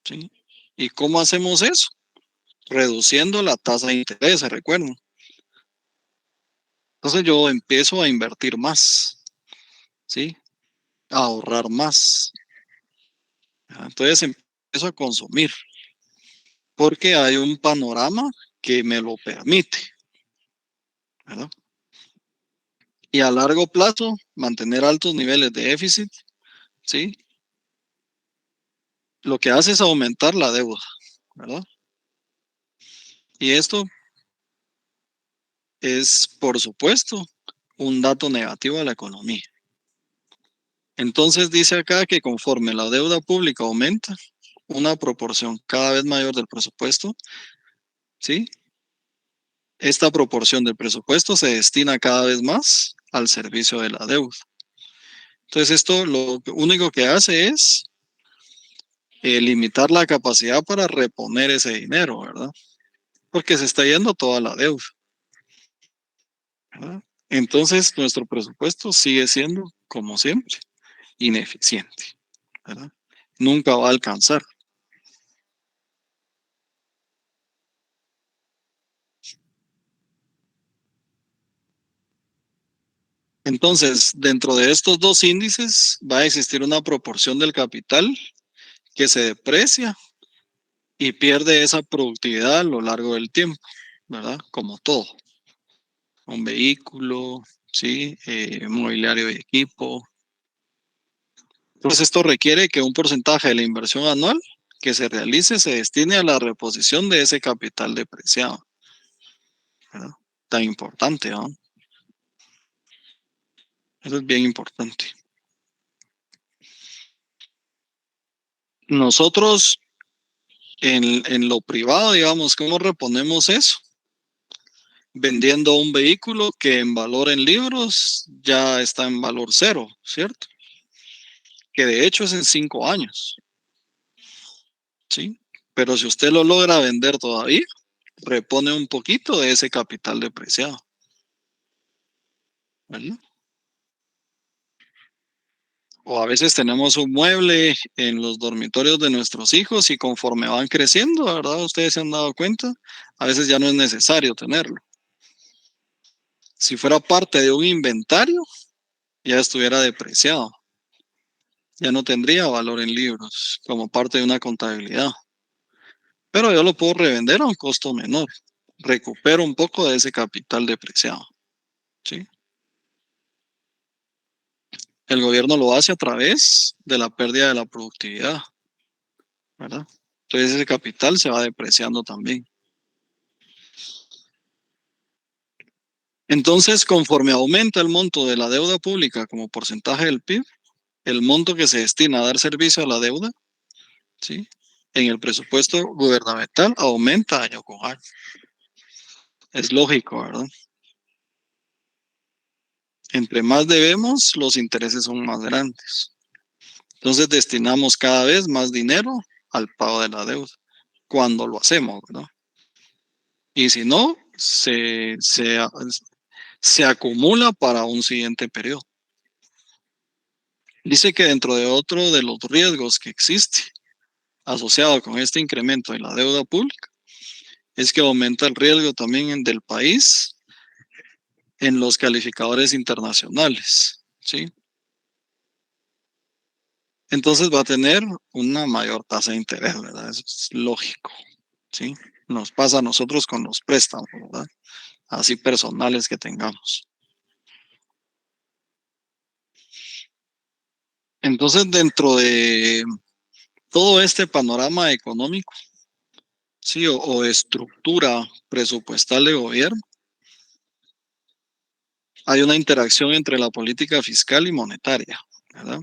¿sí? ¿Y cómo hacemos eso? Reduciendo la tasa de interés, ¿se recuerdan? Entonces yo empiezo a invertir más, ¿sí? A ahorrar más. ¿Verdad? Entonces empiezo a consumir, porque hay un panorama que me lo permite, ¿verdad? Y a largo plazo, mantener altos niveles de déficit, ¿sí? Lo que hace es aumentar la deuda, ¿verdad? Y esto es, por supuesto, un dato negativo a la economía. Entonces dice acá que conforme la deuda pública aumenta, una proporción cada vez mayor del presupuesto, ¿sí? Esta proporción del presupuesto se destina cada vez más al servicio de la deuda. Entonces esto lo único que hace es limitar la capacidad para reponer ese dinero, ¿verdad? Porque se está yendo toda la deuda, ¿verdad? Entonces nuestro presupuesto sigue siendo, como siempre, ineficiente, ¿verdad? Nunca va a alcanzar. Entonces, dentro de estos dos índices va a existir una proporción del capital que se deprecia y pierde esa productividad a lo largo del tiempo, ¿verdad? Como todo. Un vehículo, ¿sí? Mobiliario y equipo. Entonces, esto requiere que un porcentaje de la inversión anual que se realice se destine a la reposición de ese capital depreciado, ¿verdad? Tan importante, ¿no? Eso es bien importante. Nosotros, en lo privado, digamos, ¿cómo reponemos eso? Vendiendo un vehículo que en valor en libros ya está en valor cero, ¿cierto? Que de hecho es en 5 años, ¿sí? Pero si usted lo logra vender todavía, repone un poquito de ese capital depreciado, ¿verdad? O a veces tenemos un mueble en los dormitorios de nuestros hijos y conforme van creciendo, ¿verdad? Ustedes se han dado cuenta, a veces ya no es necesario tenerlo. Si fuera parte de un inventario, ya estuviera depreciado. Ya no tendría valor en libros como parte de una contabilidad. Pero yo lo puedo revender a un costo menor. Recupero un poco de ese capital depreciado, ¿sí? El gobierno lo hace a través de la pérdida de la productividad, ¿verdad? Entonces ese capital se va depreciando también. Entonces, conforme aumenta el monto de la deuda pública como porcentaje del PIB, el monto que se destina a dar servicio a la deuda, ¿sí? En el presupuesto gubernamental aumenta año con año. Es lógico, ¿verdad? Entre más debemos, los intereses son más grandes. Entonces destinamos cada vez más dinero al pago de la deuda, cuando lo hacemos, ¿verdad? Y si no, se acumula para un siguiente periodo. Dice que dentro de otro de los riesgos que existe asociado con este incremento de la deuda pública es que aumenta el riesgo también del país en los calificadores internacionales, ¿sí? Entonces va a tener una mayor tasa de interés, ¿verdad? Eso es lógico, ¿sí? Nos pasa a nosotros con los préstamos, ¿verdad? Así personales que tengamos. Entonces, dentro de todo este panorama económico, sí, o de estructura presupuestal de gobierno, hay una interacción entre la política fiscal y monetaria, ¿verdad?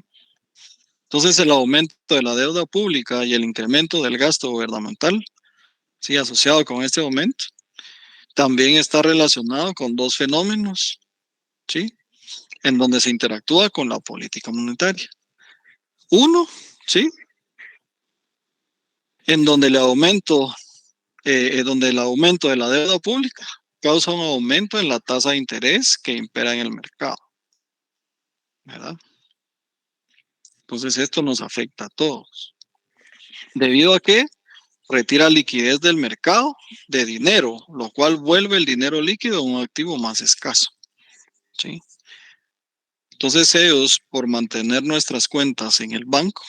Entonces, el aumento de la deuda pública y el incremento del gasto gubernamental, sí, asociado con este aumento, también está relacionado con dos fenómenos, sí, en donde se interactúa con la política monetaria. Uno, sí, en donde donde el aumento de la deuda pública causa un aumento en la tasa de interés que impera en el mercado, ¿verdad? Entonces esto nos afecta a todos. ¿Debido a que retira liquidez del mercado de dinero, lo cual vuelve el dinero líquido un activo más escaso, ¿sí? Entonces ellos, por mantener nuestras cuentas en el banco,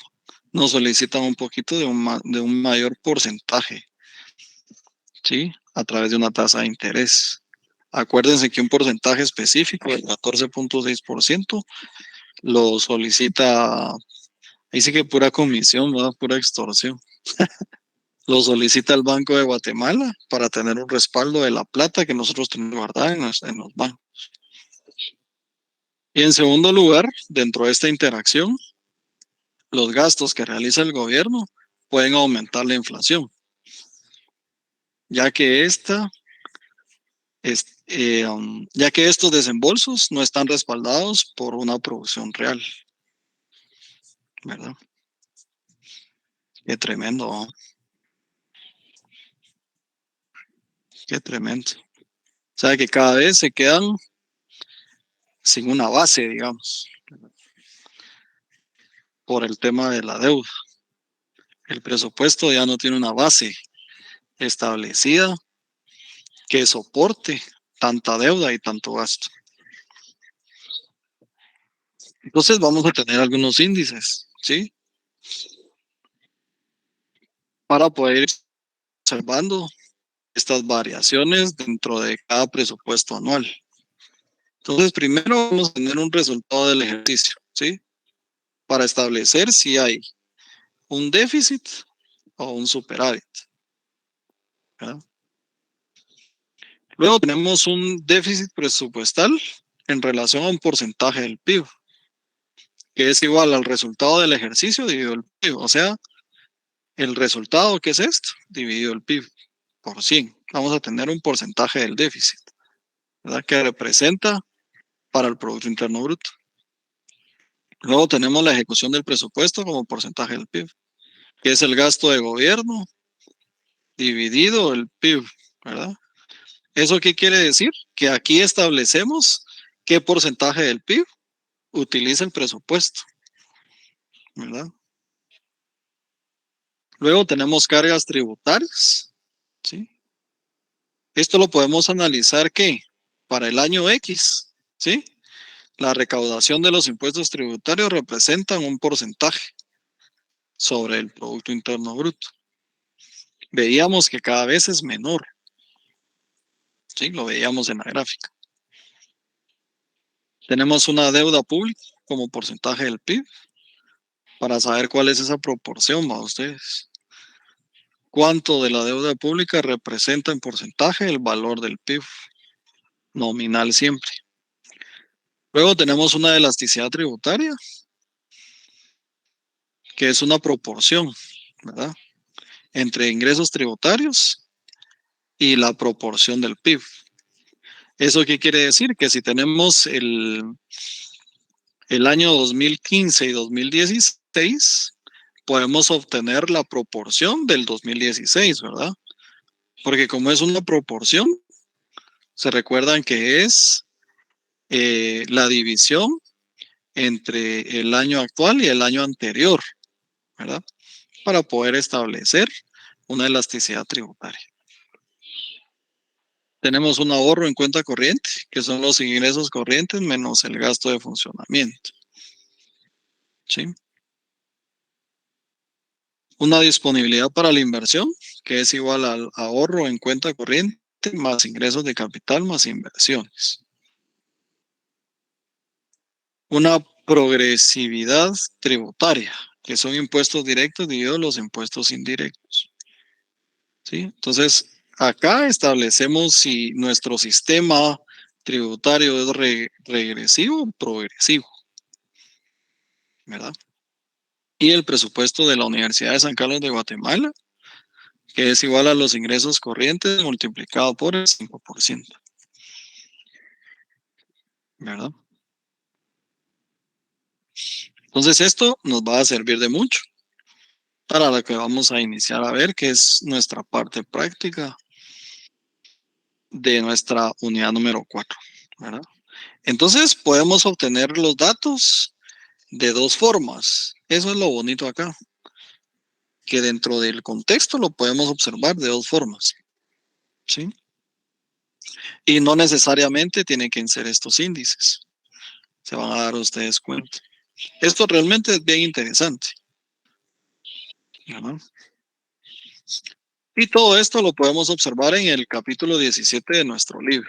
nos solicitan un poquito de un mayor porcentaje, ¿sí? A través de una tasa de interés. Acuérdense que un porcentaje específico del 14.6% lo solicita, ahí sí que pura comisión, ¿verdad? Pura extorsión. Lo solicita el Banco de Guatemala para tener un respaldo de la plata que nosotros tenemos guardada en los bancos. Y en segundo lugar, dentro de esta interacción, los gastos que realiza el gobierno pueden aumentar la inflación, ya que ya que estos desembolsos no están respaldados por una producción real, ¿verdad? Qué tremendo, ¿no? Qué tremendo. O sea que cada vez se quedan sin una base, digamos, por el tema de la deuda. El presupuesto ya no tiene una base establecida que soporte tanta deuda y tanto gasto. Entonces vamos a tener algunos índices, ¿sí? Para poder ir observando estas variaciones dentro de cada presupuesto anual. Entonces, primero vamos a tener un resultado del ejercicio, ¿sí? Para establecer si hay un déficit o un superávit, ¿verdad? Luego tenemos un déficit presupuestal en relación a un porcentaje del PIB, que es igual al resultado del ejercicio dividido el PIB. O sea, el resultado, ¿qué es esto? Dividido el PIB por 100. Vamos a tener un porcentaje del déficit, ¿verdad? Que representa para el Producto Interno Bruto. Luego tenemos la ejecución del presupuesto como porcentaje del PIB, que es el gasto de gobierno dividido el PIB, ¿verdad? ¿Eso qué quiere decir? Que aquí establecemos qué porcentaje del PIB utiliza el presupuesto, ¿verdad? Luego tenemos cargas tributarias, ¿sí? Esto lo podemos analizar que para el año X, ¿sí? La recaudación de los impuestos tributarios representan un porcentaje sobre el Producto Interno Bruto. Veíamos que cada vez es menor, ¿sí? Lo veíamos en la gráfica. Tenemos una deuda pública como porcentaje del PIB para saber cuál es esa proporción, ¿va ustedes? ¿Cuánto de la deuda pública representa en porcentaje el valor del PIB? Nominal siempre. Luego tenemos una elasticidad tributaria, que es una proporción, ¿verdad? Entre ingresos tributarios y la proporción del PIB. ¿Eso qué quiere decir? Que si tenemos el año 2015 y 2016, podemos obtener la proporción del 2016, ¿verdad? Porque como es una proporción, se recuerdan que es la división entre el año actual y el año anterior, ¿verdad? Para poder establecer una elasticidad tributaria. Tenemos un ahorro en cuenta corriente, que son los ingresos corrientes menos el gasto de funcionamiento. ¿Sí? Una disponibilidad para la inversión, que es igual al ahorro en cuenta corriente más ingresos de capital más inversiones. Una progresividad tributaria, que son impuestos directos divididos los impuestos indirectos. ¿Sí? Entonces, acá establecemos si nuestro sistema tributario es regresivo o progresivo, ¿verdad? Y el presupuesto de la Universidad de San Carlos de Guatemala, que es igual a los ingresos corrientes multiplicado por el 5%, ¿verdad? Entonces, esto nos va a servir de mucho para lo que vamos a iniciar a ver, que es nuestra parte práctica de nuestra unidad número 4, ¿verdad? Entonces, podemos obtener los datos de dos formas. Eso es lo bonito acá, que dentro del contexto lo podemos observar de dos formas, ¿sí? Y no necesariamente tienen que ser estos índices. Se van a dar ustedes cuenta. Esto realmente es bien interesante, ¿verdad? Y todo esto lo podemos observar en el capítulo 17 de nuestro libro.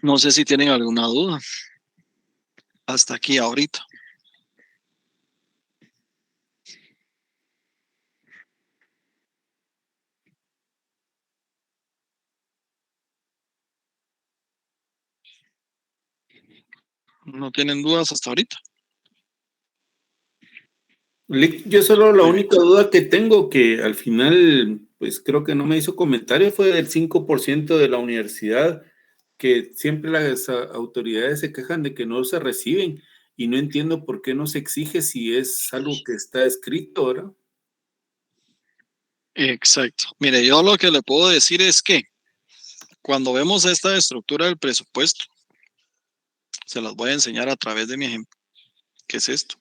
No sé si tienen alguna duda hasta aquí ahorita. ¿No tienen dudas hasta ahorita? Yo solo la única duda que tengo, que al final, pues creo que no me hizo comentario, fue del 5% de la universidad, que siempre las autoridades se quejan de que no se reciben, y no entiendo por qué no se exige si es algo que está escrito, ¿verdad? Exacto. Mire, yo lo que le puedo decir es que cuando vemos esta estructura del presupuesto, se las voy a enseñar a través de mi ejemplo. ¿Qué es esto?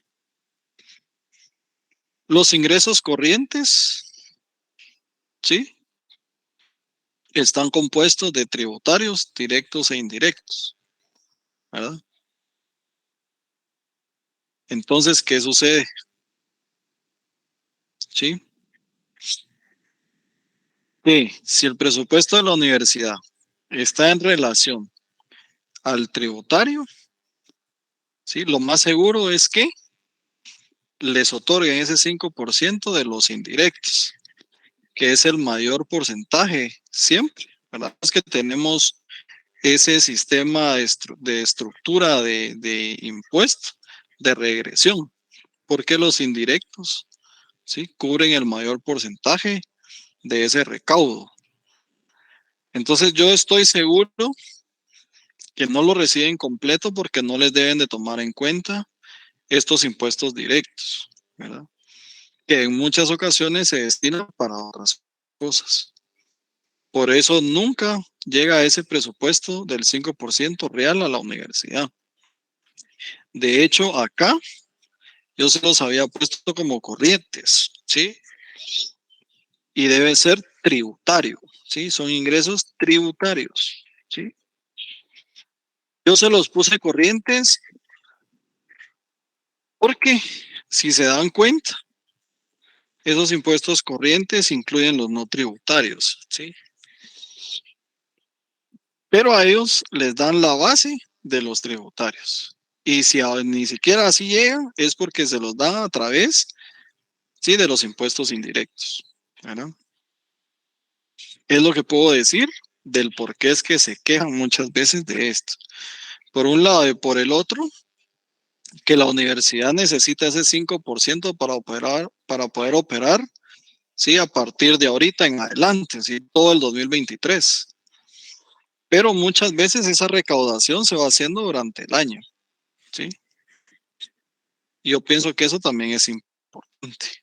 Los ingresos corrientes, ¿sí? Están compuestos de tributarios directos e indirectos, ¿verdad? Entonces, ¿qué sucede? ¿Sí? Que si el presupuesto de la universidad está en relación al tributario, ¿sí? Lo más seguro es que les otorguen ese 5% de los indirectos, que es el mayor porcentaje siempre, ¿verdad? Es que tenemos ese sistema de estructura de impuestos de regresión, porque los indirectos, ¿sí? Cubren el mayor porcentaje de ese recaudo. Entonces yo estoy seguro que no lo reciben completo porque no les deben de tomar en cuenta estos impuestos directos, ¿verdad? Que en muchas ocasiones se destinan para otras cosas. Por eso nunca llega ese presupuesto del 5% real a la universidad. De hecho, acá yo se los había puesto como corrientes, ¿sí? Y debe ser tributario, ¿sí? Son ingresos tributarios, ¿sí? Yo se los puse corrientes porque, si se dan cuenta, esos impuestos corrientes incluyen los no tributarios, ¿sí? Pero a ellos les dan la base de los tributarios. Y si ni siquiera así llegan, es porque se los dan a través, ¿sí? De los impuestos indirectos, ¿verdad? Es lo que puedo decir del por qué es que se quejan muchas veces de esto. Por un lado y por el otro, que la universidad necesita ese 5% para poder operar, ¿sí? A partir de ahorita en adelante, ¿sí? Todo el 2023. Pero muchas veces esa recaudación se va haciendo durante el año, ¿sí? Yo pienso que eso también es importante.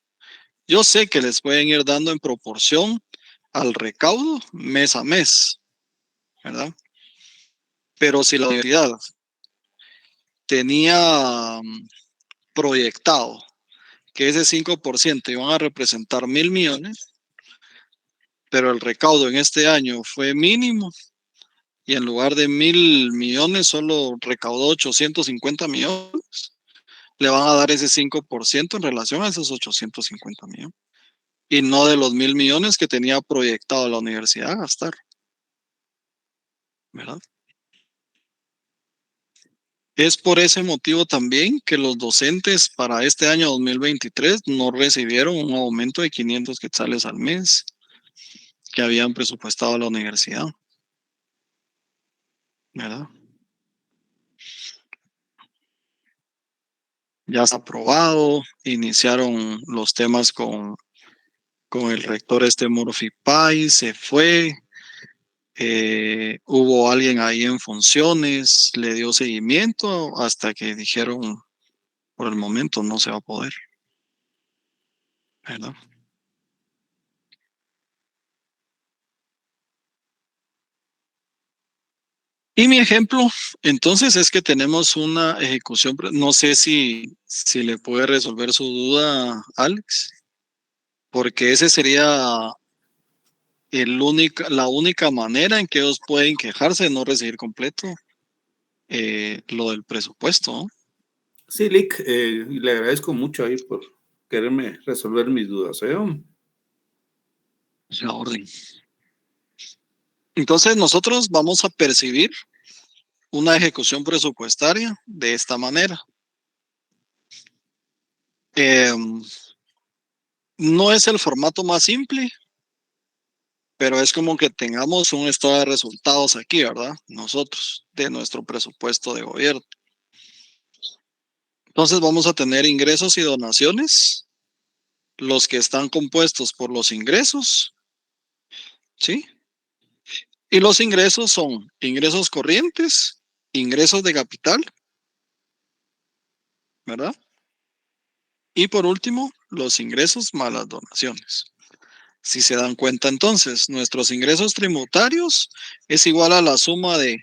Yo sé que les pueden ir dando en proporción al recaudo mes a mes, ¿verdad? Pero si la universidad tenía proyectado que ese 5% iban a representar 1,000 millones, pero el recaudo en este año fue mínimo y en lugar de 1,000 millones solo recaudó 850 millones, le van a dar ese 5% en relación a esos 850 millones y no de los 1,000 millones que tenía proyectado la universidad a gastar, ¿verdad? Es por ese motivo también que los docentes para este año 2023 no recibieron un aumento de 500 quetzales al mes que habían presupuestado a la universidad, ¿verdad? Ya está aprobado, iniciaron los temas con el rector Murphy Pai, se fue, hubo alguien ahí en funciones, le dio seguimiento hasta que dijeron, por el momento no se va a poder, ¿verdad? Y mi ejemplo, entonces, es que tenemos una ejecución, no sé si le puede resolver su duda, Alex, porque ese sería la única manera en que ellos pueden quejarse de no recibir completo lo del presupuesto, ¿no? Sí, Lick, le agradezco mucho ahí por quererme resolver mis dudas, ¿eh? La orden. Entonces, nosotros vamos a percibir una ejecución presupuestaria de esta manera. No es el formato más simple, pero es como que tengamos un estado de resultados aquí, ¿verdad? Nosotros, de nuestro presupuesto de gobierno. Entonces vamos a tener ingresos y donaciones, los que están compuestos por los ingresos, ¿sí? Y los ingresos son ingresos corrientes, ingresos de capital, ¿verdad? Y por último, los ingresos más las donaciones. Si se dan cuenta entonces, nuestros ingresos tributarios es igual a la suma de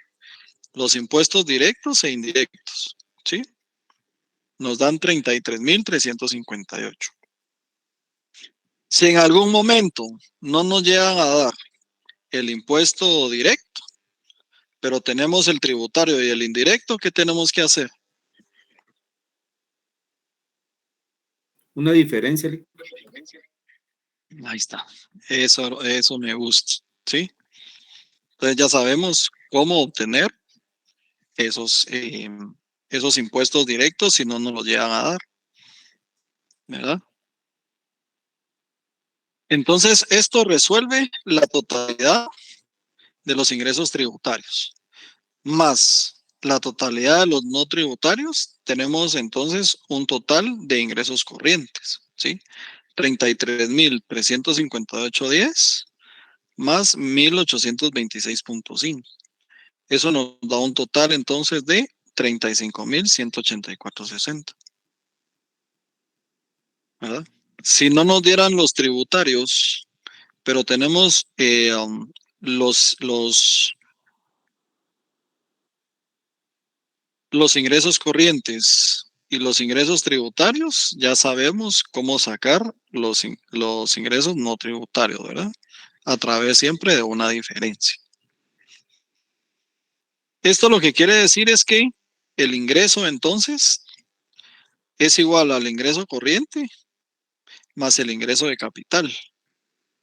los impuestos directos e indirectos, ¿sí? Nos dan 33,358. Si en algún momento no nos llegan a dar el impuesto directo, pero tenemos el tributario y el indirecto, ¿qué tenemos que hacer? Una diferencia, Lick. Ahí está. Eso me gusta, ¿sí? Entonces ya sabemos cómo obtener esos impuestos directos si no nos los llegan a dar, ¿verdad? Entonces, esto resuelve la totalidad de los ingresos tributarios, más la totalidad de los no tributarios. Tenemos entonces un total de ingresos corrientes, ¿sí? 33,358.10 más 1,826.5. Eso nos da un total entonces de 35,184.60, ¿verdad? Si no nos dieran los tributarios, pero tenemos los ingresos corrientes y los ingresos tributarios, ya sabemos cómo sacar los ingresos no tributarios, ¿verdad? A través siempre de una diferencia. Esto lo que quiere decir es que el ingreso entonces es igual al ingreso corriente más el ingreso de capital,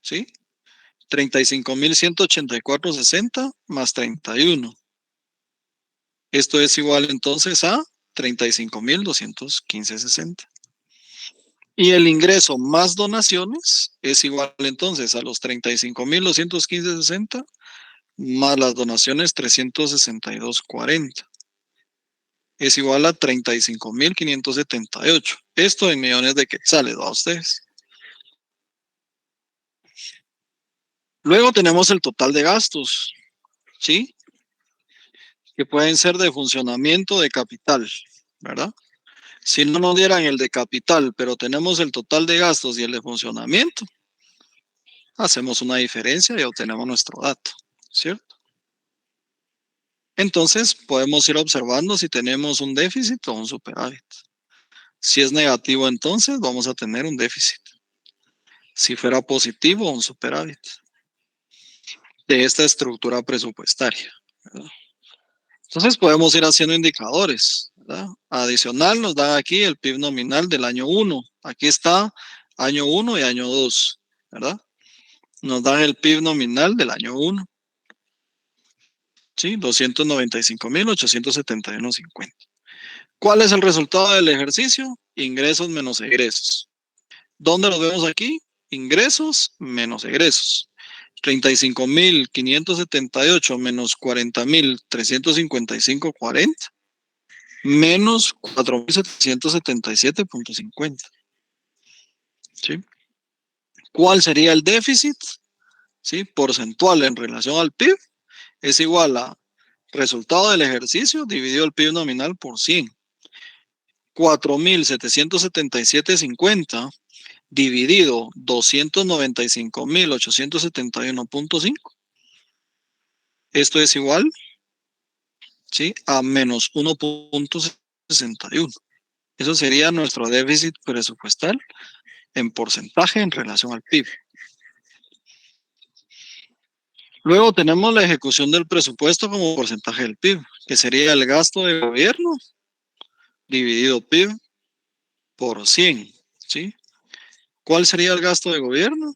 ¿sí? 35,184.60 más 31. Esto es igual entonces a 35,215.60. Y el ingreso más donaciones es igual entonces a los 35,215.60 más las donaciones 362.40. Es igual a 35,578. Esto en millones de quetzales, ¿va a ustedes? Luego tenemos el total de gastos, ¿sí? Que pueden ser de funcionamiento de capital, ¿verdad? Si no nos dieran el de capital, pero tenemos el total de gastos y el de funcionamiento, hacemos una diferencia y obtenemos nuestro dato, ¿cierto? Entonces, podemos ir observando si tenemos un déficit o un superávit. Si es negativo, entonces vamos a tener un déficit. Si fuera positivo, un superávit de esta estructura presupuestaria, ¿verdad? Entonces podemos ir haciendo indicadores, ¿verdad? Adicional nos da aquí el PIB nominal del año 1. Aquí está año 1 y año 2, ¿verdad? Nos dan el PIB nominal del año 1. ¿Sí? 295.871.50. ¿Cuál es el resultado del ejercicio? Ingresos menos egresos. ¿Dónde los vemos aquí? Ingresos menos egresos. 35.578 menos 40.355.40 menos 4.777.50. ¿Sí? ¿Cuál sería el déficit? ¿Sí? Porcentual en relación al PIB es igual a resultado del ejercicio dividido el PIB nominal por 100. 4.777.50 dividido 295.871.5. Esto es igual, ¿sí?, a menos 1.61. Eso sería nuestro déficit presupuestal en porcentaje en relación al PIB. Luego tenemos la ejecución del presupuesto como porcentaje del PIB, que sería el gasto de gobierno dividido PIB por 100, ¿sí? ¿Cuál sería el gasto de gobierno?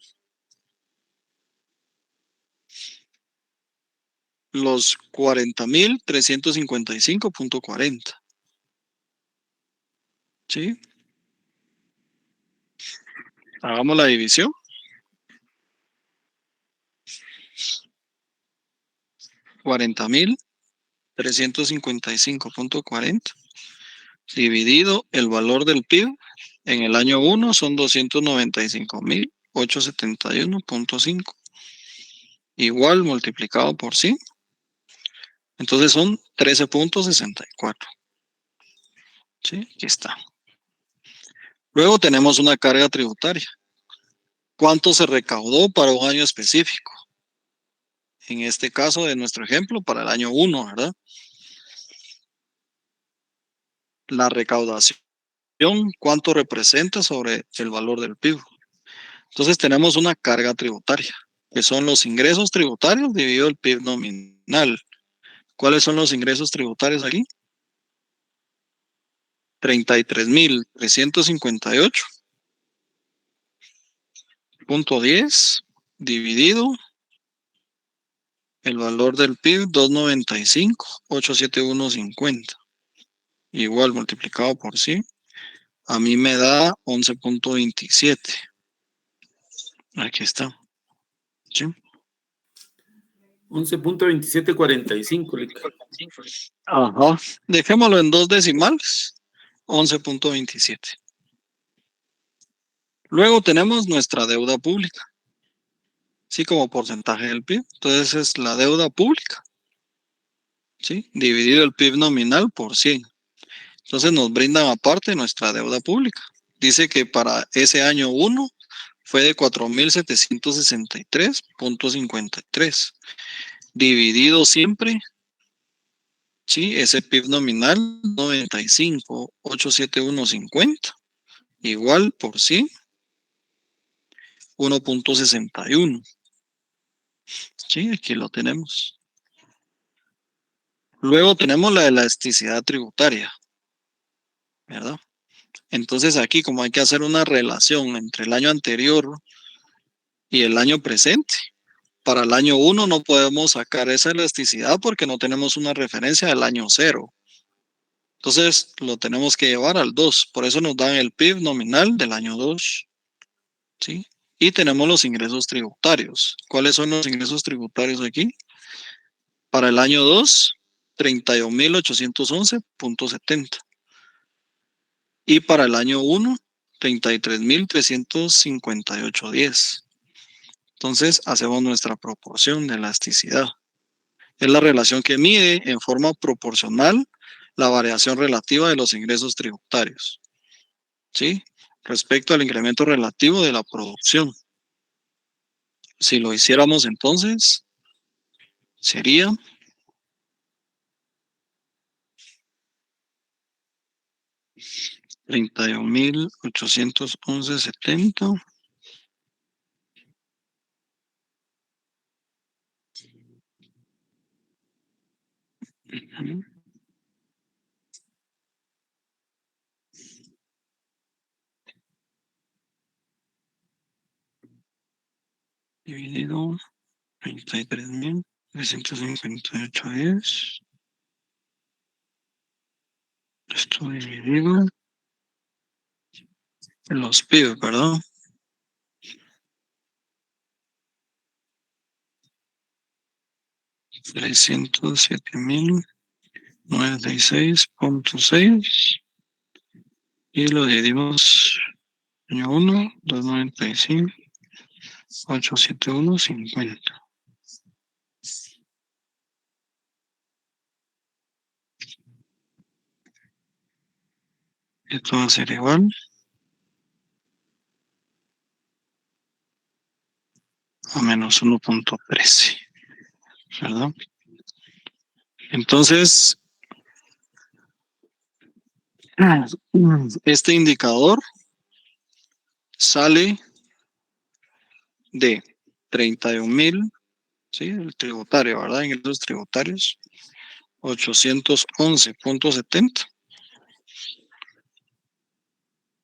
Los 40.355.40. ¿Sí? Hagamos la división. 40.355.40 dividido el valor del PIB en el año 1 son 295.871.5 igual multiplicado por 100. Entonces son 13.64. ¿Sí? Aquí está. Luego tenemos una carga tributaria. ¿Cuánto se recaudó para un año específico? En este caso de nuestro ejemplo, para el año 1, ¿verdad? La recaudación, ¿cuánto representa sobre el valor del PIB? Entonces tenemos una carga tributaria, que son los ingresos tributarios dividido el PIB nominal. ¿Cuáles son los ingresos tributarios aquí? 33.358.10 dividido el valor del PIB 295.871.50 igual multiplicado por 100. A mí me da 11.27. Aquí está. ¿Sí? 11.2745. Ajá. Dejémoslo en 2 decimales. 11.27. Luego tenemos nuestra deuda pública. Sí, como porcentaje del PIB. Entonces es la deuda pública. ¿Sí? Dividido el PIB nominal por 100. Entonces nos brindan aparte nuestra deuda pública. Dice que para ese año 1 fue de 4.763.53. Dividido siempre, ¿sí?, ese PIB nominal 95.871.50 igual por 100, 1.61. Sí, aquí lo tenemos. Luego tenemos la elasticidad tributaria, ¿verdad? Entonces aquí, como hay que hacer una relación entre el año anterior y el año presente, para el año 1 no podemos sacar esa elasticidad porque no tenemos una referencia del año 0. Entonces lo tenemos que llevar al 2. Por eso nos dan el PIB nominal del año 2. ¿Sí? Y tenemos los ingresos tributarios. ¿Cuáles son los ingresos tributarios aquí? Para el año 2, 31.811.70. Y para el año 1, 33.358.10. Entonces hacemos nuestra proporción de elasticidad. Es la relación que mide en forma proporcional la variación relativa de los ingresos tributarios, ¿sí?, respecto al incremento relativo de la producción. Si lo hiciéramos entonces, sería 31,811,70 dividido 33,358 es esto dividido en los PIB, ¿verdad? $307,096,6 y lo dividimos año 1, 295, 871,50. Esto va a ser igual a menos 1,13, ¿verdad? Entonces, este indicador sale de 31,000, ¿sí? El tributario, ¿verdad? Ingresos tributarios, 811,70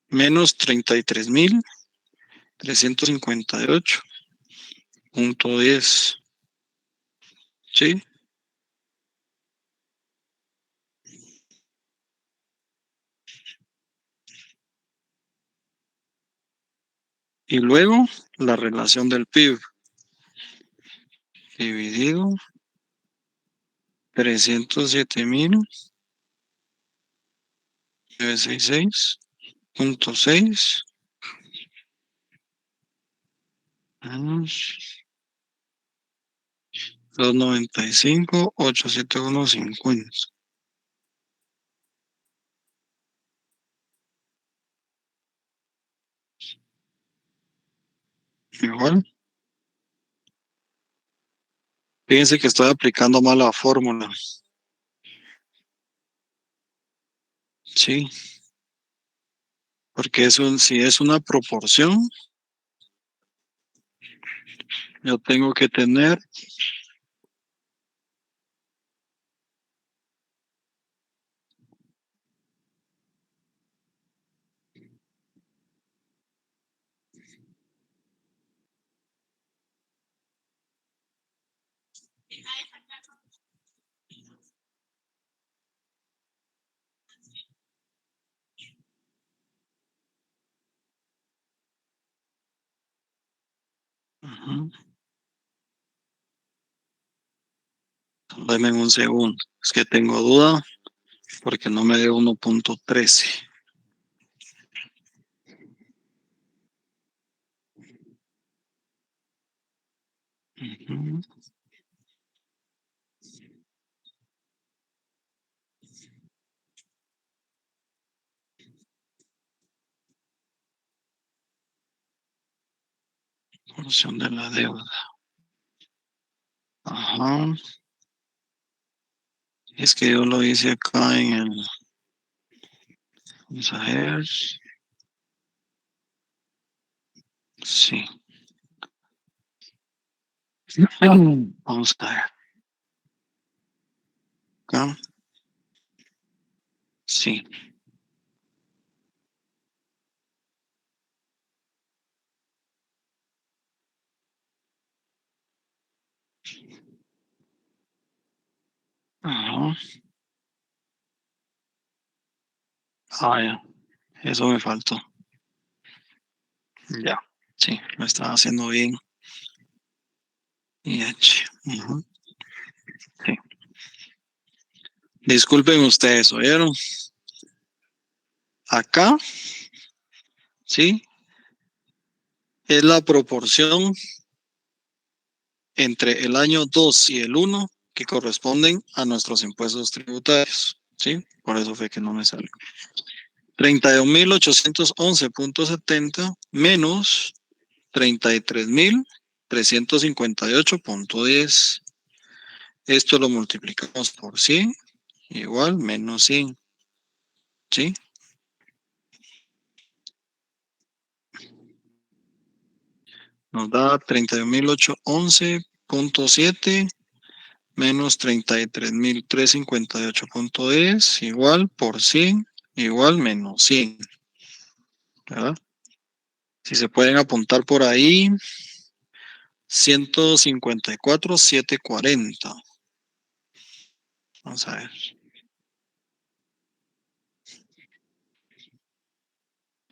menos 33,358,10, ¿sí? Y luego la relación del PIB dividido 307,966,6 menos 295,871,50. Igual. Fíjense que estoy aplicando mal la fórmula. Sí. Porque si es una proporción, yo tengo que tener Dame un segundo. Es que tengo duda porque no me dio 1,13. Porción de la deuda. Ajá. Es que yo lo hice acá en el. Vamos a ver. Sí. Vamos a ver. Acá. Sí. Ajá. Ah, ya. Eso me faltó. Ya. Sí, lo estaba haciendo bien. Y H. Ujú. Sí. Disculpen ustedes, ¿oyeron? Acá, ¿sí? Es la proporción entre el año 2 y el 1 que corresponden a nuestros impuestos tributarios, ¿sí? Por eso fue que no me salió. 31,811,70 menos 358.10. Esto lo multiplicamos por 100, igual menos 100. ¿Sí? Nos da 31.811.7 menos 33.358.10 igual por 100 igual menos 100. ¿Verdad? Si se pueden apuntar por ahí, 154.740. Vamos a ver.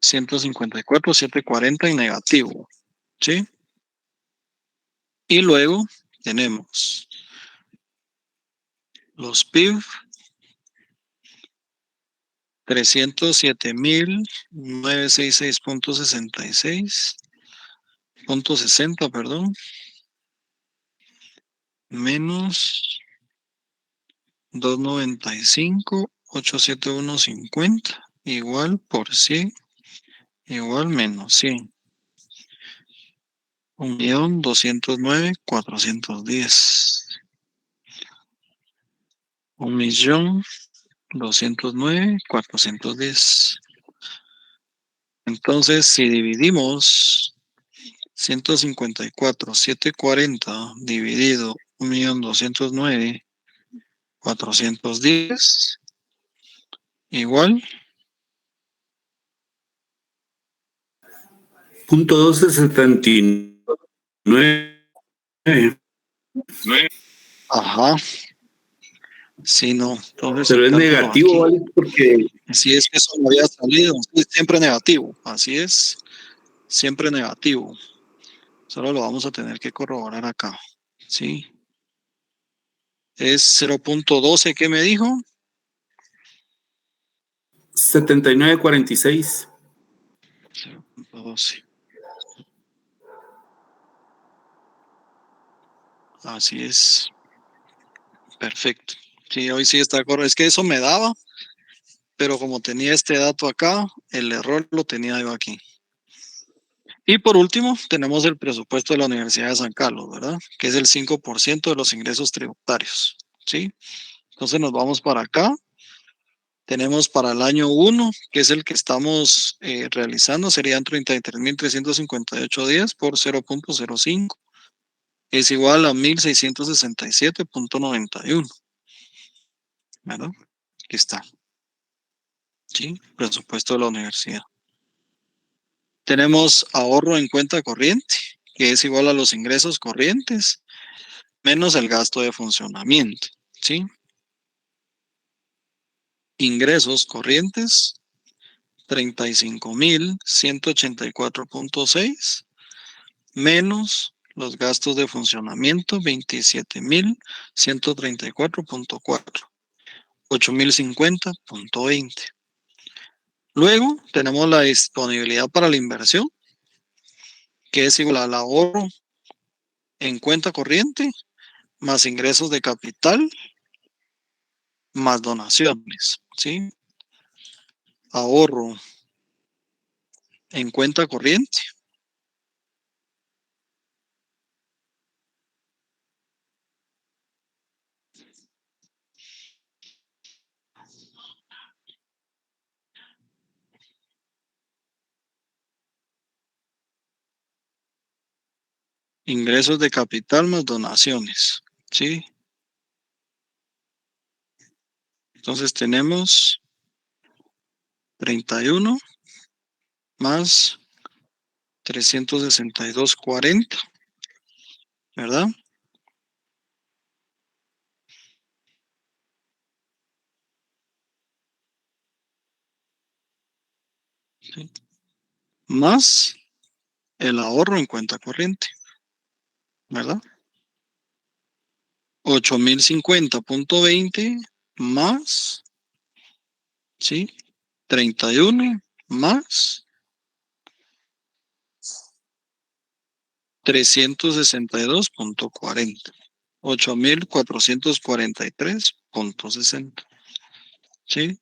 154.740 en negativo. ¿Sí? Y luego tenemos los PIB 307.966.60, perdón, menos 295.871.50 igual por 100 igual menos 100. 1.209.410. 1.209.410. Entonces, si dividimos 154.740 dividido 1.209.410 igual .1279. Ajá. Sí, no. Entonces Pero el es cálculo negativo, aquí, ¿vale? Porque si es que eso no había salido, es siempre negativo. Así es, siempre negativo. Solo lo vamos a tener que corroborar acá. Sí. Es 0.12, ¿qué me dijo? 79.46. 0.12. Así es. Perfecto. Sí, hoy sí está correcto. Es que eso me daba, pero como tenía este dato acá, el error lo tenía yo aquí. Y por último, tenemos el presupuesto de la Universidad de San Carlos, ¿verdad? Que es el 5% de los ingresos tributarios. ¿Sí? Entonces nos vamos para acá. Tenemos para el año 1, que es el que estamos realizando, serían 33.358 días por 0.05. Es igual a 1.667.91. ¿Verdad? Aquí está. ¿Sí? Presupuesto de la universidad. Tenemos ahorro en cuenta corriente, que es igual a los ingresos corrientes, menos el gasto de funcionamiento. ¿Sí? Ingresos corrientes, 35.184.6 menos los gastos de funcionamiento, 27.134.4, 8.050.20. Luego tenemos la disponibilidad para la inversión, que es igual al ahorro en cuenta corriente, más ingresos de capital, más donaciones, ¿sí? Ahorro en cuenta corriente. Ingresos de capital más donaciones, ¿sí? Entonces tenemos 31 más 362.40, ¿verdad? Sí. Más el ahorro en cuenta corriente, ¿verdad? 8.050.20 más, ¿sí? 31 más 362.40. 8.443.60. ¿Sí?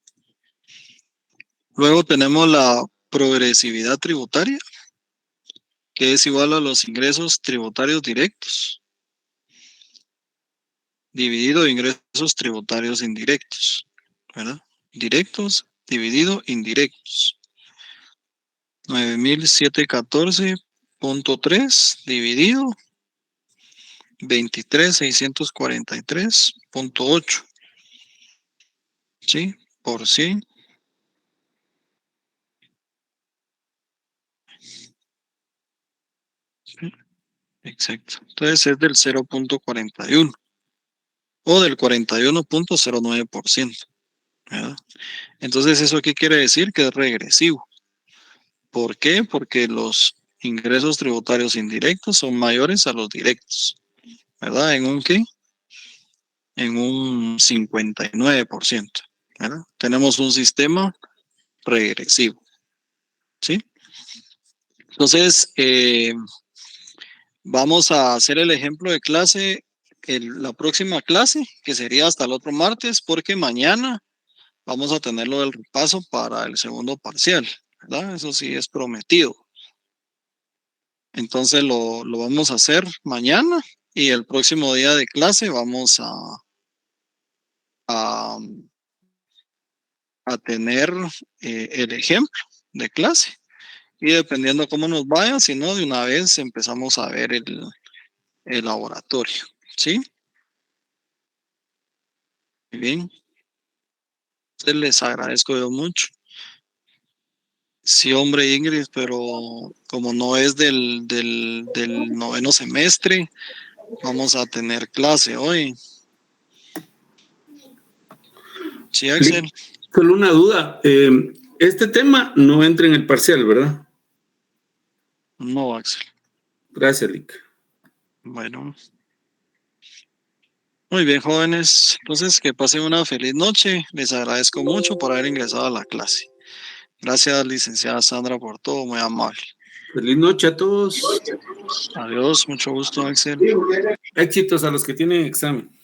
Luego tenemos la progresividad tributaria, que es igual a los ingresos tributarios directos, dividido ingresos tributarios indirectos, ¿verdad? Directos dividido indirectos. 9.714.3 dividido 23.643.8. ¿Sí? Por 100. Sí, exacto. Entonces es del 0.41 o del 41.09%. ¿Verdad? Entonces, ¿eso qué quiere decir? Que es regresivo. ¿Por qué? Porque los ingresos tributarios indirectos son mayores a los directos. ¿Verdad? ¿En un qué? En un 59%. ¿Verdad? Tenemos un sistema regresivo. ¿Sí? Entonces, vamos a hacer el ejemplo de clase, la próxima clase, que sería hasta el otro martes, porque mañana vamos a tener lo del repaso para el segundo parcial, ¿verdad? Eso sí es prometido. Entonces lo vamos a hacer mañana y el próximo día de clase vamos a tener el ejemplo de clase. Y dependiendo cómo nos vaya, si no, de una vez empezamos a ver el laboratorio, ¿sí? Muy bien. Entonces les agradezco yo mucho. Sí, hombre, Ingrid, pero como no es del noveno semestre, vamos a tener clase hoy. Sí, Axel. Solo una duda. Este tema no entra en el parcial, ¿verdad? No, Axel. Gracias, Lick. Bueno. Muy bien, jóvenes. Entonces, que pasen una feliz noche. Les agradezco mucho por haber ingresado a la clase. Gracias, licenciada Sandra, por todo. Muy amable. Feliz noche a todos. Adiós. Mucho gusto, Axel. Éxitos a los que tienen examen.